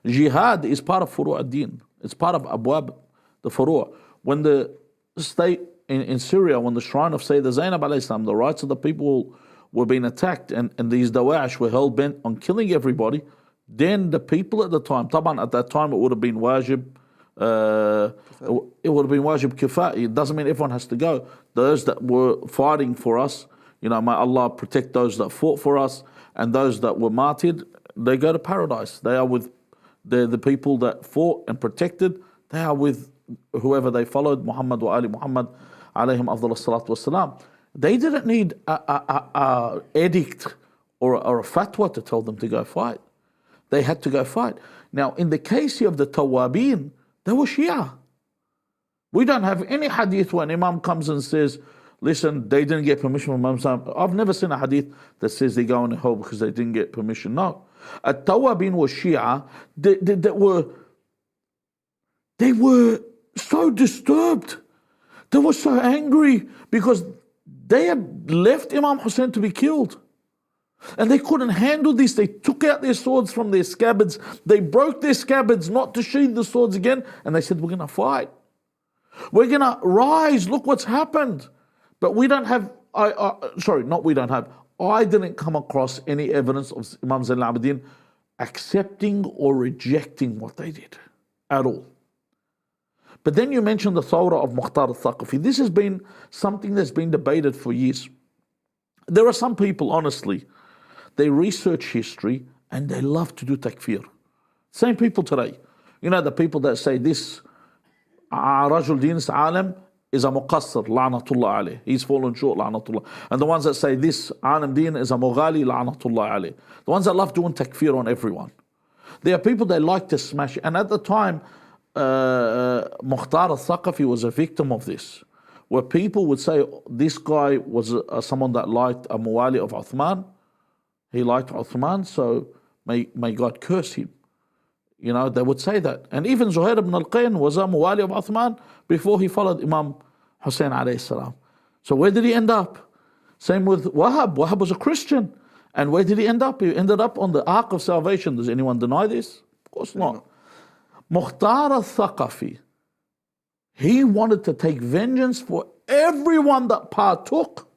Jihad is part of furu' ad-din. It's part of abwab, the furu'. When the state in Syria, when the shrine of Sayyidah Zainab alayhi salam, the rights of the people were being attacked and these Dawash were hell bent on killing everybody, then the people at the time, Taban, at that time it would have been wajib, it would have been wajib kifai. It doesn't mean everyone has to go. Those that were fighting for us, may Allah protect those that fought for us, and those that were martyred, they go to paradise. They are with the people that fought and protected. They are with whoever they followed, Muhammad wa Ali Muhammad, alayhim afdal salatu wassalam. They didn't need a edict or a fatwa to tell them to go fight. They had to go fight. Now, in the case of the Tawabin, they were Shia. We don't have any hadith when Imam comes and says, listen, they didn't get permission from Imam. I've never seen a hadith that says they go in hell because they didn't get permission. No. At-Tawabin was Shia. They were so disturbed. They were so angry because they had left Imam Hussein to be killed. And they couldn't handle this. They took out their swords from their scabbards. They broke their scabbards not to sheathe the swords again. And they said, we're going to fight. We're going to rise. Look what's happened. But we don't have, I didn't come across any evidence of Imam Zayn al-Abidin accepting or rejecting what they did at all. But then you mentioned the thawra of Mukhtar al-Thaqafi. This has been something that's been debated for years. There are some people, honestly, they research history and they love to do takfir. Same people today. You know, the people that say this, Rajul Din's Alim is a muqassir, la'natullah alayh. He's fallen short, la'natullah. And the ones that say this, Alim Din is a mughali, la'natullah alayh. The ones that love doing takfir on everyone. There are people that like to smash. And at the time, Mukhtar al-Thaqafi was a victim of this, where people would say this guy was someone that liked a muwali of Uthman. He liked Uthman, so may God curse him. You know, they would say that. And even Zuhair ibn al-Qayn was a muwali of Uthman before he followed Imam Hussein alayhi salam. So where did he end up? Same with Wahab. Wahab was a Christian. And where did he end up? He ended up on the Ark of Salvation. Does anyone deny this? Of course not. Mukhtar al-Thaqafi, he wanted to take vengeance for everyone that partook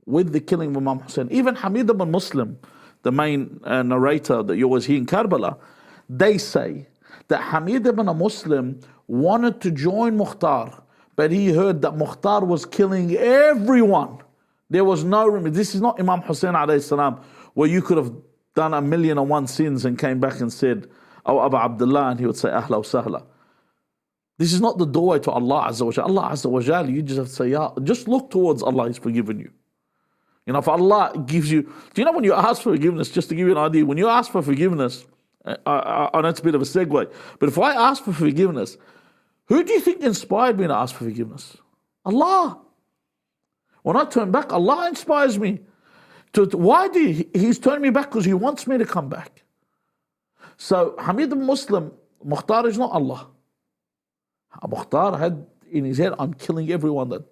with the killing of Imam Hussein. Even Hamid ibn Muslim, the main narrator that you always hear in Karbala, they say that Hamid ibn Muslim wanted to join Mukhtar, but he heard that Mukhtar was killing everyone. There was no room. This is not Imam Hussein alayhi salam, where you could have done 1,000,001 sins and came back and said, "Oh, Abu Abdullah," and he would say, "Ahla wa sahla." This is not the doorway to Allah Azza wa Jal. Allah Azza wa Jal, you just have to say, "Ya." Just look towards Allah, He's forgiven you. You know, if Allah gives you, do you know when you ask for forgiveness, just to give you an idea, when you ask for forgiveness, I know it's a bit of a segue, but if I ask for forgiveness, who do you think inspired me to ask for forgiveness? Allah. When I turn back, Allah inspires me. Why do He's turned me back? Because He wants me to come back. So Hamid ibn Muslim, Mukhtar is not Allah. Mukhtar had in his head, I'm killing everyone that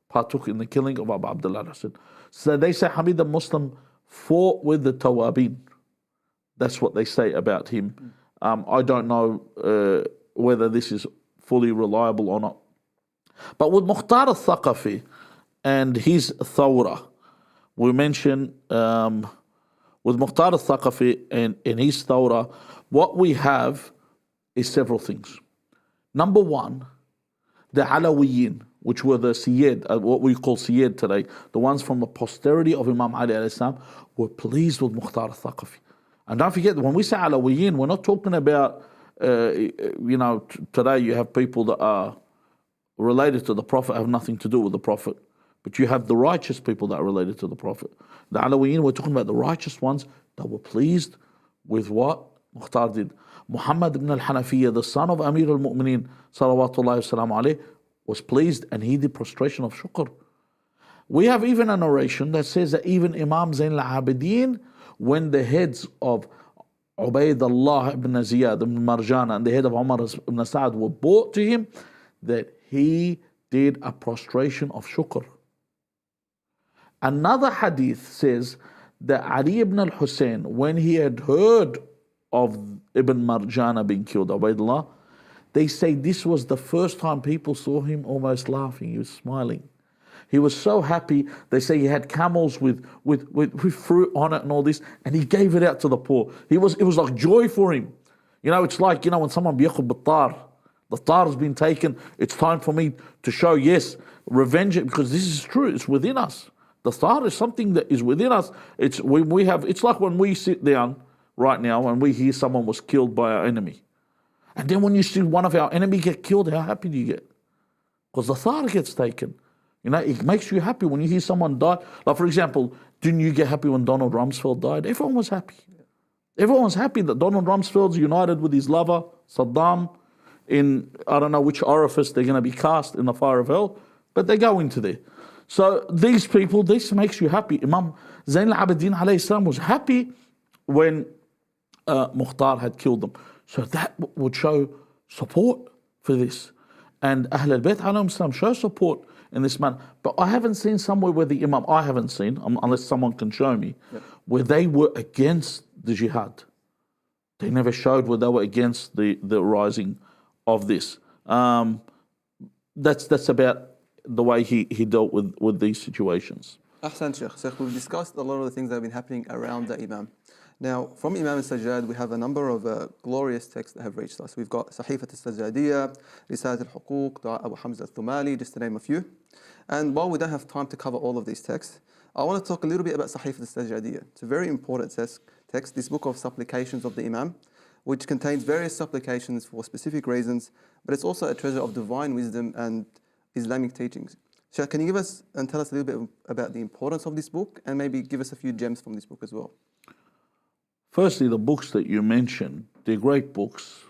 partook in the killing of Abu Abdullah Hussein. So they say Hamid ibn Muslim fought with the Tawabin. That's what they say about him. I don't know whether this is fully reliable or not. But with Mukhtar al-Thaqafi and his thawra, we mentioned with Mukhtar al-Thaqafi and his thawra, what we have is several things. Number one, the Alawiyin, which were the Sayyid, what we call Sayyid today, the ones from the posterity of Imam Ali alayhi salam, were pleased with Mukhtar al-Thaqafi. And don't forget, when we say Alawiyin, we're not talking about, today you have people that are related to the Prophet, have nothing to do with the Prophet. But you have the righteous people that are related to the Prophet. The Alawiyin, we're talking about the righteous ones that were pleased with what Mukhtar did. Muhammed ibn al-Hanafiya, the son of Amir al-Mu'mineen, salawatullahi wasalam alayh, was pleased and he did prostration of shukr. We have even a narration that says that even Imam Zayn al-Abidin, when the heads of Ubaydullah ibn Ziyad ibn Marjana and the head of Umar ibn Sa'ad were brought to him, that he did a prostration of shukr. Another hadith says that Ali ibn al-Hussein, when he had heard of Ibn Marjana being killed, Ubaydullah, they say this was the first time people saw him almost laughing. He was smiling. He was so happy. They say he had camels with fruit on it and all this, and he gave it out to the poor. It was like joy for him. You know, it's like, when someone biyakul bit-tar, the tar has been taken. It's time for me to show, yes, revenge it, because this is true. It's within us. The tar is something that is within us. It's like when we sit down right now and we hear someone was killed by our enemy. And then when you see one of our enemy get killed, how happy do you get? Because the tar gets taken. It makes you happy when you hear someone die. Like, for example, didn't you get happy when Donald Rumsfeld died? Everyone was happy. Everyone was happy that Donald Rumsfeld's united with his lover, Saddam, in, I don't know which orifice they're going to be cast in the fire of hell, but they go into there. So these people, this makes you happy. Imam Zayn al-Abidin alayhi salam was happy when Mukhtar had killed them. So that would show support for this. And Ahl al-Bayt alayhim salam show support in this manner. But I haven't seen somewhere where the Imam, I haven't seen, unless someone can show me, where they were against the jihad. They never showed where they were against the rising of this. That's about the way he dealt with these situations. Ahsan Sheikh. Sheikh, we've discussed a lot of the things that have been happening around the Imam. Now, from Imam al-Sajjad, we have a number of glorious texts that have reached us. We've got Sahifat al-Sajjadiyya, Risalat al-Huquq, Dua Abu Hamza al-Thumali, just to name a few. And while we don't have time to cover all of these texts, I want to talk a little bit about Sahifat al-Sajjadiyya. It's a very important text, this book of supplications of the Imam, which contains various supplications for specific reasons, but it's also a treasure of divine wisdom and Islamic teachings. Sheikh, can you give us and tell us a little bit about the importance of this book and maybe give us a few gems from this book as well? Firstly, the books that you mentioned, they're great books.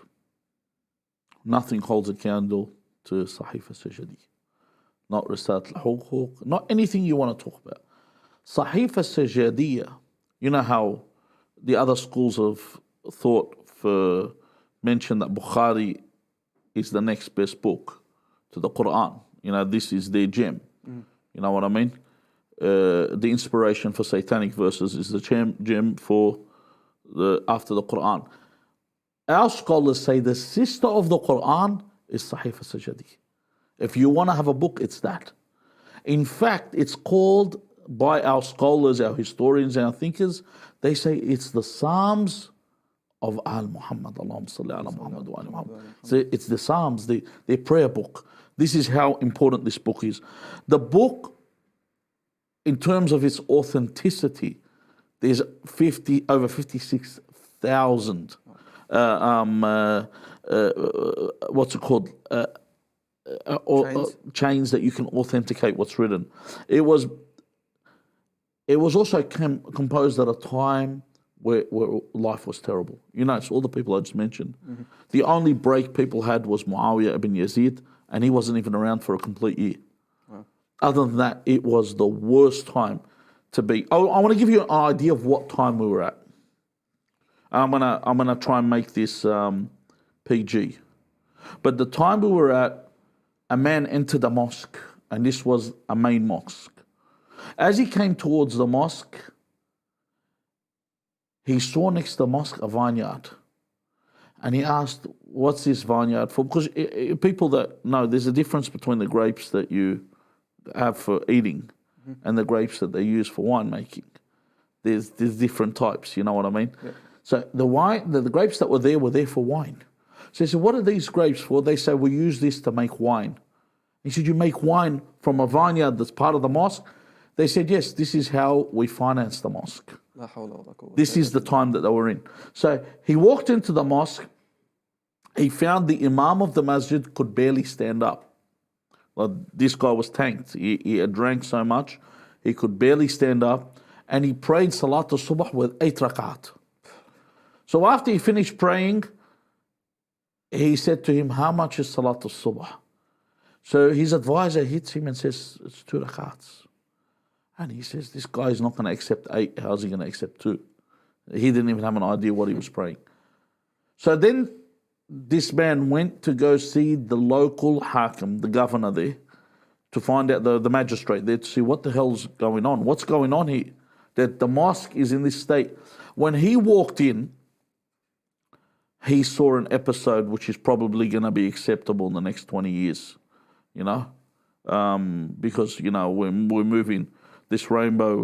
Nothing holds a candle to Sahif al-Sajjadi. Not Risalat al-Huquq, not anything you want to talk about. Sahif al-Sajjadiyya, you know how the other schools of thought mention that Bukhari is the next best book to the Quran. You know, this is their gem. You know what I mean? The inspiration for satanic verses is the gem for after the Quran. Our scholars say the sister of the Quran is Sahif al-Sajjadi. If you want to have a book, it's that. In fact, it's called by our scholars, our historians, our thinkers, they say it's the Psalms of Al-Muhammad. Allahumma salli ala Muhammad wa ala Muhammad. So it's the Psalms, their prayer book. This is how important this book is. The book, in terms of its authenticity, there's over 56,000 what's it called? Chains that you can authenticate what's written. It was also composed at a time where life was terrible. You know, it's all the people I just mentioned. The only break people had was Muawiyah ibn Yazid, and he wasn't even around for a complete year. Wow. Other than that, it was the worst time to be. I want to give you an idea of what time we were at. I'm gonna try and make this PG. But the time we were at, a man entered a mosque, and this was a main mosque. As he came towards the mosque, he saw next to the mosque a vineyard. And he asked, what's this vineyard for? Because people that know, there's a difference between the grapes that you have for eating and the grapes that they use for winemaking. There's different types, you know what I mean? Yeah. So the grapes that were there for wine. So he said, what are these grapes for? They say, we use this to make wine. He said, you make wine from a vineyard that's part of the mosque? They said, yes, this is how we finance the mosque. This is the time that they were in. So he walked into the mosque. He found the Imam of the masjid could barely stand up. Well, this guy was tanked. He had drank so much, he could barely stand up. And he prayed Salat al-Subh with 8 rak'at. So after he finished praying, he said to him, how much is Salat al-Subh? So his advisor hits him and says, it's 2 rak'ats. And he says, this guy is not going to accept 8. How's he going to accept 2? He didn't even have an idea what he was praying. So then this man went to go see the local hakim, the governor there, to find out the magistrate there to see what the hell's going on. What's going on here? That the mosque is in this state. When he walked in, he saw an episode which is probably going to be acceptable in the next 20 years, you know, because, you know, we're moving this rainbow,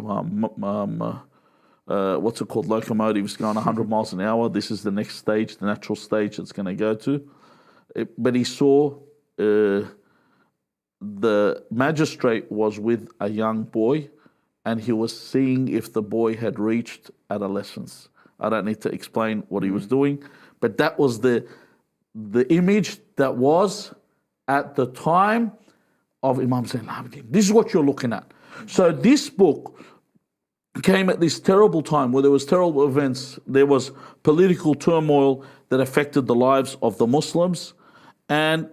what's it called, locomotives going 100 miles an hour. This is the next stage, the natural stage it's going to go to. But he saw the magistrate was with a young boy, and he was seeing if the boy had reached adolescence. I don't need to explain what he was doing, but that was the image that was at the time of Imam Zayn al-Abidin. This is what you're looking at. So this book came at this terrible time where there was terrible events. There was political turmoil that affected the lives of the Muslims, and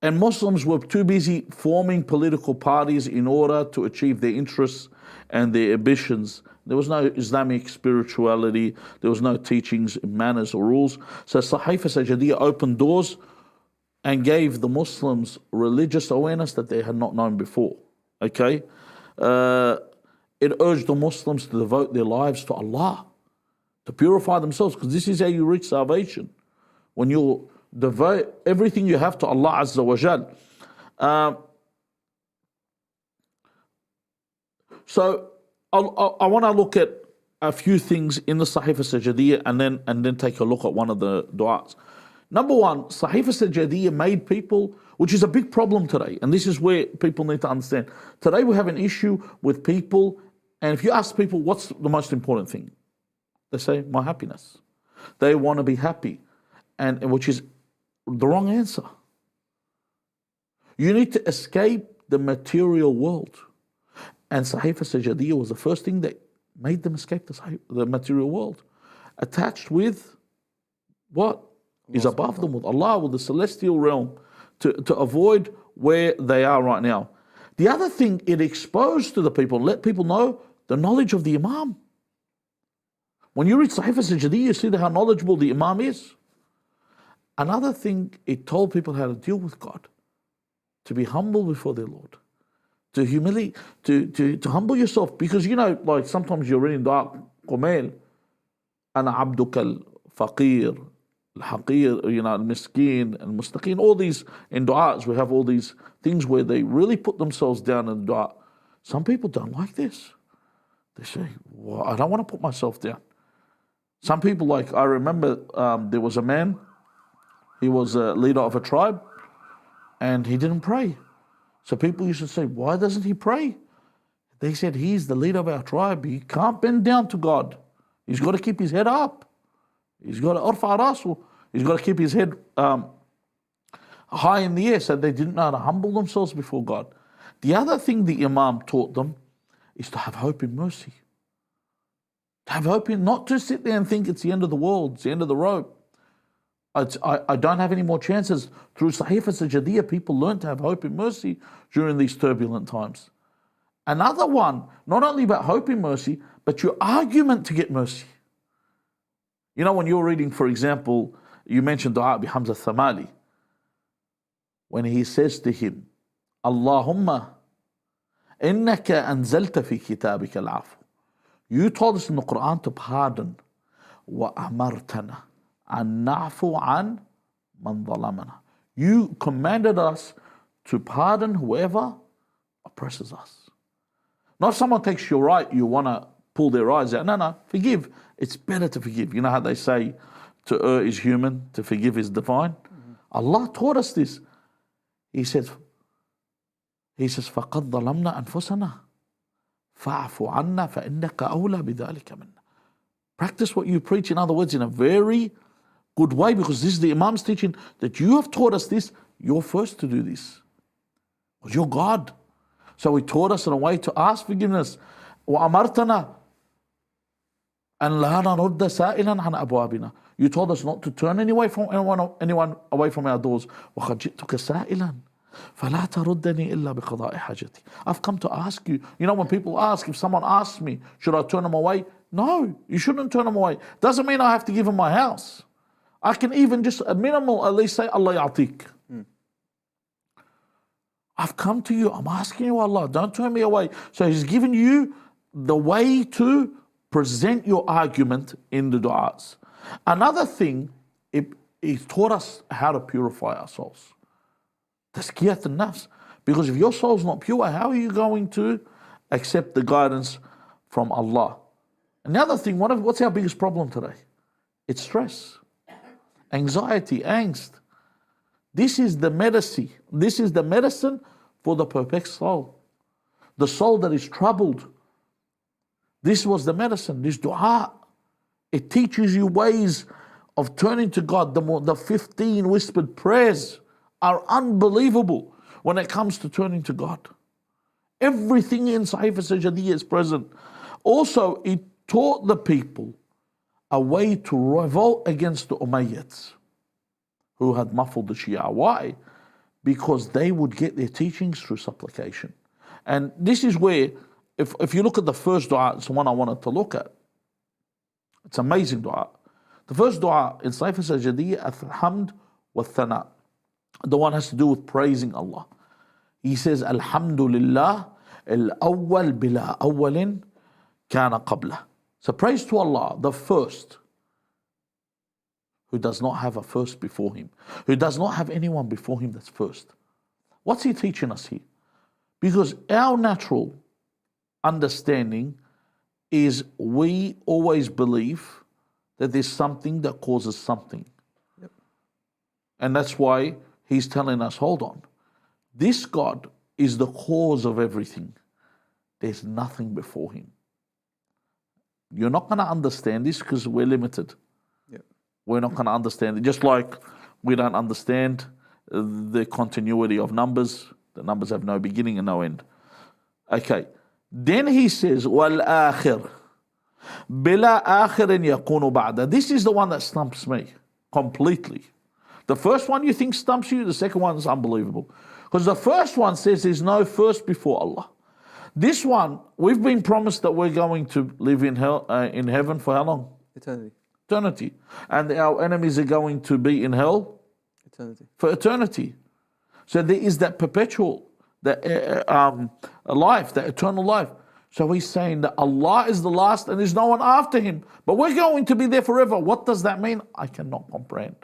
Muslims were too busy forming political parties in order to achieve their interests and their ambitions. There was no Islamic spirituality. There was no teachings, manners or rules. So Sahif al-Sajjadiyya opened doors and gave the Muslims religious awareness that they had not known before. Okay? It urged the Muslims to devote their lives to Allah, to purify themselves, because this is how you reach salvation. When you devote everything you have to Allah Azza wa Jal. So I want to look at a few things in the Sahifa Sajjadiyya and then take a look at one of the du'as. Number one, Sahifa Sajjadiyya made people, which is a big problem today, and this is where people need to understand. Today we have an issue with people, and if you ask people what's the most important thing, they say, my happiness. They want to be happy, and which is the wrong answer. You need to escape the material world. And Sahifa Sajjadiyya was the first thing that made them escape the material world. Attached with what is above them, with Allah, with the celestial realm, to avoid where they are right now. The other thing, it exposed to the people, let people know the knowledge of the Imam. When you read Sahifa Sajjadiyya, you see how knowledgeable the Imam is. Another thing, it told people how to deal with God, to be humble before their Lord, to humility, to humble yourself. Because like sometimes you're reading Dua Qumel, Ana Abdukal Faqir, Al-Haqir, Al-Miskin, Al-Mustaqeen, all these in du'as, we have all these things where they really put themselves down in dua. Some people don't like this. They say, well, I don't want to put myself down. Some people, like I remember there was a man, he was a leader of a tribe, and he didn't pray. So people used to say, why doesn't he pray? They said, he's the leader of our tribe. He can't bend down to God. He's got to keep his head up. He's got to arfa rasu. He's got to keep his head high in the air. So they didn't know how to humble themselves before God. The other thing the Imam taught them is to have hope in mercy. To have hope in, not to sit there and think it's the end of the world, it's the end of the rope. I don't have any more chances. Through Sahifa Sajjadiyya, people learn to have hope in mercy during these turbulent times. Another one, not only about hope in mercy, but your argument to get mercy. When you're reading, for example, you mentioned Dua bi Hamza Thamali, when he says to him, Allahumma innaka anzalta fi kitabika al-afu. You told us in the Quran to pardon. Wa amartana an na'fu an man zalamana. You commanded us to pardon whoever oppresses us. Not if someone takes your right, you want to pull their eyes out. No, forgive. It's better to forgive. You know how they say to err is human, to forgive is divine? Mm-hmm. Allah taught us this. He says, فَقَدْ ظَلَمْنَا أَنفُسَنَا فَاعْفُ عَنَّا فَإِنَّكَ أَوْلَى بِذَلِكَ مِنَّا. Practice what you preach, in other words, in a very good way, because this is the Imam's teaching, that you have taught us this, you're first to do this. Because you're God. So he taught us in a way to ask forgiveness. وَأَمَرْتَنَا أَنْ لَا نَرُدَّ سَائِلًا عَنْ أَبْوَابِنَا. You told us not to turn anyone away from our doors. وَقَدْ جِئْتُكَ سَائِلًا فَلَا تَرُدَّنِي إِلَّا بِقَضَاءِ حَاجَتِي. I've come to ask you. When people ask, if someone asks me, should I turn them away? No, you shouldn't turn them away. Doesn't mean I have to give them my house. I can even just a minimal at least say, Allah ya'tik. I've come to you, I'm asking you, Allah, don't turn me away. So he's given you the way to present your argument in the du'as. Another thing, he taught us how to purify our souls. Tazkiyat al-nafs. Because if your soul's not pure, how are you going to accept the guidance from Allah? And the other thing, what's our biggest problem today? It's stress, anxiety, angst. This is the medicine. This is the medicine for the perplexed soul. The soul that is troubled. This was the medicine, this dua. It teaches you ways of turning to God. The 15 whispered prayers are unbelievable when it comes to turning to God. Everything in Sahifa Sajjadiyya is present. Also, it taught the people a way to revolt against the Umayyads who had muffled the Shia. Why? Because they would get their teachings through supplication. And this is where, if you look at the first dua, it's the one I wanted to look at. It's amazing dua. The first dua in Sahifa Sajjadiyya, al-hamd wa thana. the one has to do with praising Allah. He says, Alhamdulillah, al-awwal bila awwalin kana qabla. So praise to Allah, the first, who does not have a first before him, who does not have anyone before him that's first. What's he teaching us here? Because our natural understanding is we always believe that there's something that causes something. Yep. And that's why he's telling us, hold on, this God is the cause of everything. There's nothing before him. You're not going to understand this because we're limited. Yep. We're not going to understand it. Just like we don't understand the continuity of numbers. The numbers have no beginning and no end. Okay. Then he says, وَالْآخِرِ بِلَا آخِرٍ يَكُونُ بَعْدَ. This is the one that stumps me completely. The first one you think stumps you, the second one is unbelievable. Because the first one says there's no first before Allah. This one, we've been promised that we're going to live in hell, in heaven for how long? Eternity. Eternity. And our enemies are going to be in hell? Eternity. For eternity. So there is that perpetual, that life, that eternal life. So he's saying that Allah is the last and there's no one after him. But we're going to be there forever. What does that mean? I cannot comprehend.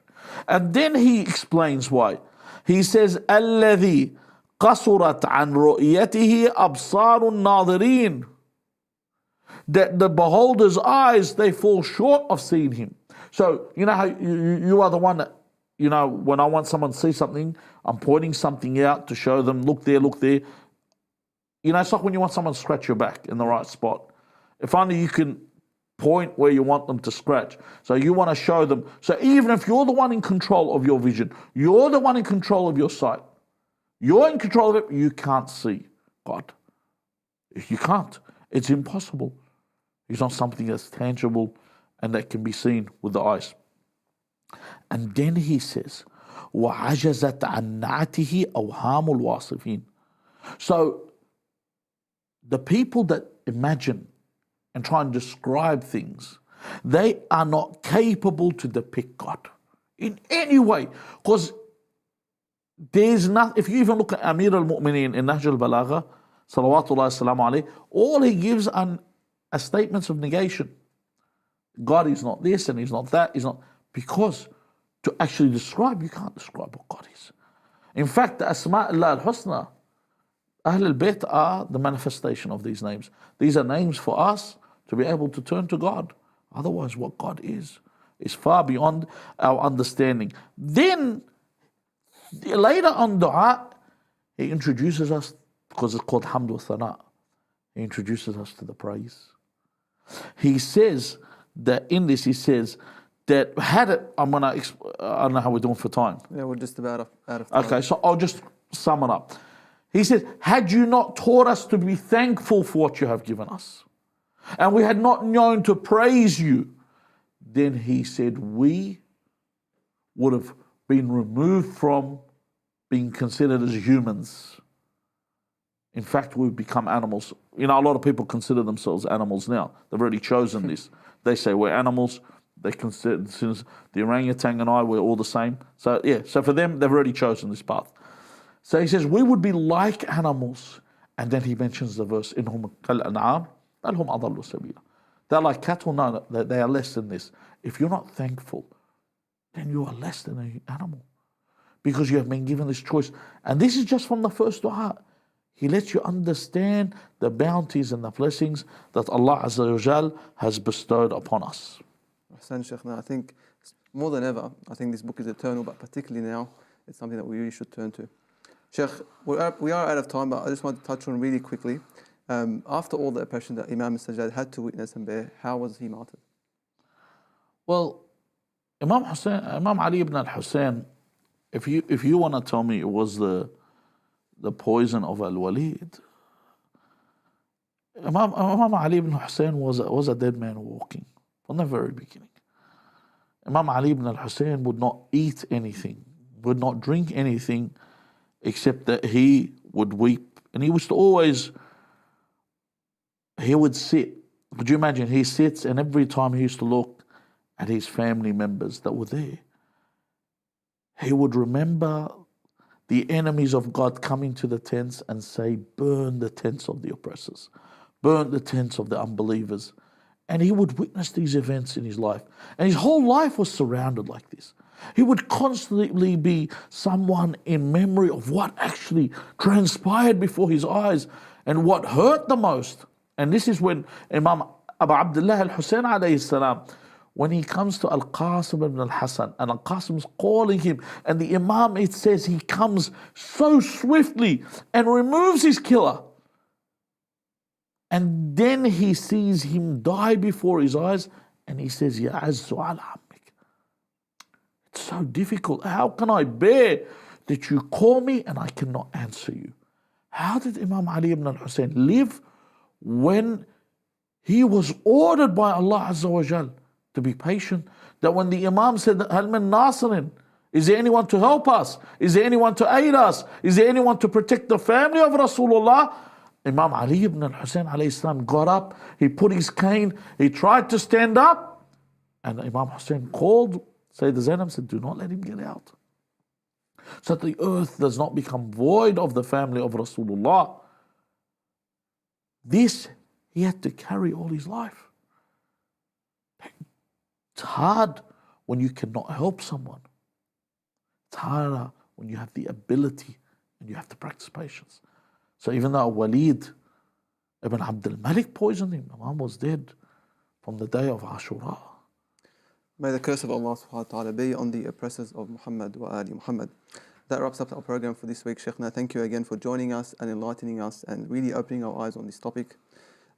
And then he explains why. He says, الَّذِي قَصُرَتْ عَنْ رُؤْيَتِهِ أَبْصَارُ النَّاظِرِينَ. That the beholder's eyes, they fall short of seeing him. So, you know how you are the one that, you know, when I want someone to see something, I'm pointing something out to show them, look there, look there. You know, it's like when you want someone to scratch your back in the right spot. If only you can point where you want them to scratch. So you want to show them. So even if you're the one in control of your vision, you're the one in control of your sight, you're in control of it, you can't see God. You can't. It's impossible. It's not something that's tangible and that can be seen with the eyes. And then he says, وَعَجَزَتْ عَنْ نَعْتِهِ أَوْهَامُ الْوَاصِفِينَ. So the people that imagine and try and describe things, they are not capable to depict God in any way. Because there's not, if you even look at Amir al-Mu'mineen in Nahj al-Balagha, salawatullah salamu alayhi, all he gives are statements of negation. God is not this and he's not that, he's not, because to actually describe, you can't describe what God is. In fact, the Asma' Allah al-Husna, Ahl al-Bayt are the manifestation of these names. These are names for us to be able to turn to God. Otherwise, what God is far beyond our understanding. Then, later on dua, he introduces us, because it's called Hamd wa Thana, he introduces us to the praise. He says that in this, he says that had it, I don't know how we're doing for time. Yeah, we're just about out of time. Okay, so I'll just sum it up. He says, had you not taught us to be thankful for what you have given us, and we had not known to praise you, then he said we would have been removed from being considered as humans. In fact, we've become animals. You know, a lot of people consider themselves animals now. They've already chosen this. They say we're animals. They consider, since the orangutan and I, we're all the same. So yeah, so for them, they've already chosen this path. So he says, we would be like animals. And then he mentions the verse, إِنْهُمْ كَالْأَنْعَامِ بَلْ هُمْ أَضَلُّ سَبِيلًا. They're like cattle, no, they are less than this. If you're not thankful, then you are less than an animal. Because you have been given this choice. And this is just from the first dua. He lets you understand the bounties and the blessings that Allah Azza wa Jal has bestowed upon us. Ahsan, Shaykhna, I think more than ever, I think this book is eternal, but particularly now, it's something that we really should turn to. Sheikh, we are out of time, but I just want to touch on really quickly. After all the oppression that Imam Sajjad had to witness and bear, how was he martyred? Well, Imam Ali ibn al-Hussein, if you want to tell me it was the poison of Al-Walid, Imam Ali ibn al-Hussein was a dead man walking from the very beginning. Imam Ali ibn al-Hussein would not eat anything, would not drink anything, except that he would weep. And he would sit. Could you imagine? He sits, and every time he used to look at his family members that were there, he would remember the enemies of God come into the tents and say, burn the tents of the oppressors, burn the tents of the unbelievers. And he would witness these events in his life. And his whole life was surrounded like this. He would constantly be someone in memory of what actually transpired before his eyes and what hurt the most. And this is when Imam Abu Abdullah al-Hussein alayhi salam, when he comes to Al-Qasim ibn al-Hasan, and Al-Qasim is calling him, and the Imam, it says he comes so swiftly and removes his killer. And then he sees him die before his eyes, and he says, Ya azzu ala ammik. It's so difficult. How can I bear that you call me and I cannot answer you? How did Imam Ali ibn al-Hussein live when he was ordered by Allah Azza wa Jal to be patient? That when the Imam said, Hal min nasirin, is there anyone to help us? Is there anyone to aid us? Is there anyone to protect the family of Rasulullah? Imam Ali ibn al-Hussein alayhi salam got up, he put his cane, he tried to stand up, and Imam Hussein called Sayyidah Zainab and said, do not let him get out, so that the earth does not become void of the family of Rasulullah. This he had to carry all his life. It's hard when you cannot help someone. It's harder when you have the ability and you have to practice patience. So even though Walid ibn Abdul Malik poisoned him, Imam was dead from the day of Ashura. May the curse of Allah subhanahu wa ta'ala be on the oppressors of Muhammad wa Ali Muhammad. That wraps up our program for this week, Shaykhna. Thank you again for joining us and enlightening us and really opening our eyes on this topic.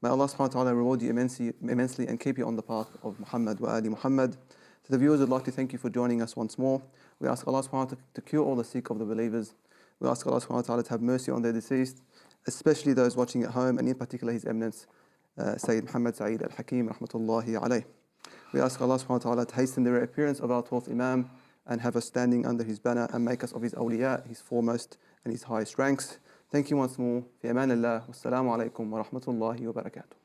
May Allah subhanahu wa ta'ala reward you immensely and keep you on the path of Muhammad wa Ali Muhammad. To the viewers, I'd like to thank you for joining us once more. We ask Allah subhanahu wa ta'ala to cure all the sick of the believers. We ask Allah subhanahu wa ta'ala to have mercy on their deceased, especially those watching at home, and in particular His Eminence, Sayyid Muhammad Sa'id al-Hakim, rahmatullahi alayh. We ask Allah subhanahu wa ta'ala to hasten the reappearance of our 12th Imam and have us standing under his banner and make us of his awliya, his foremost and his highest ranks. Thank you once more. Fi aman Allah. Wassalamu alaikum wa rahmatullahi wa barakatuh.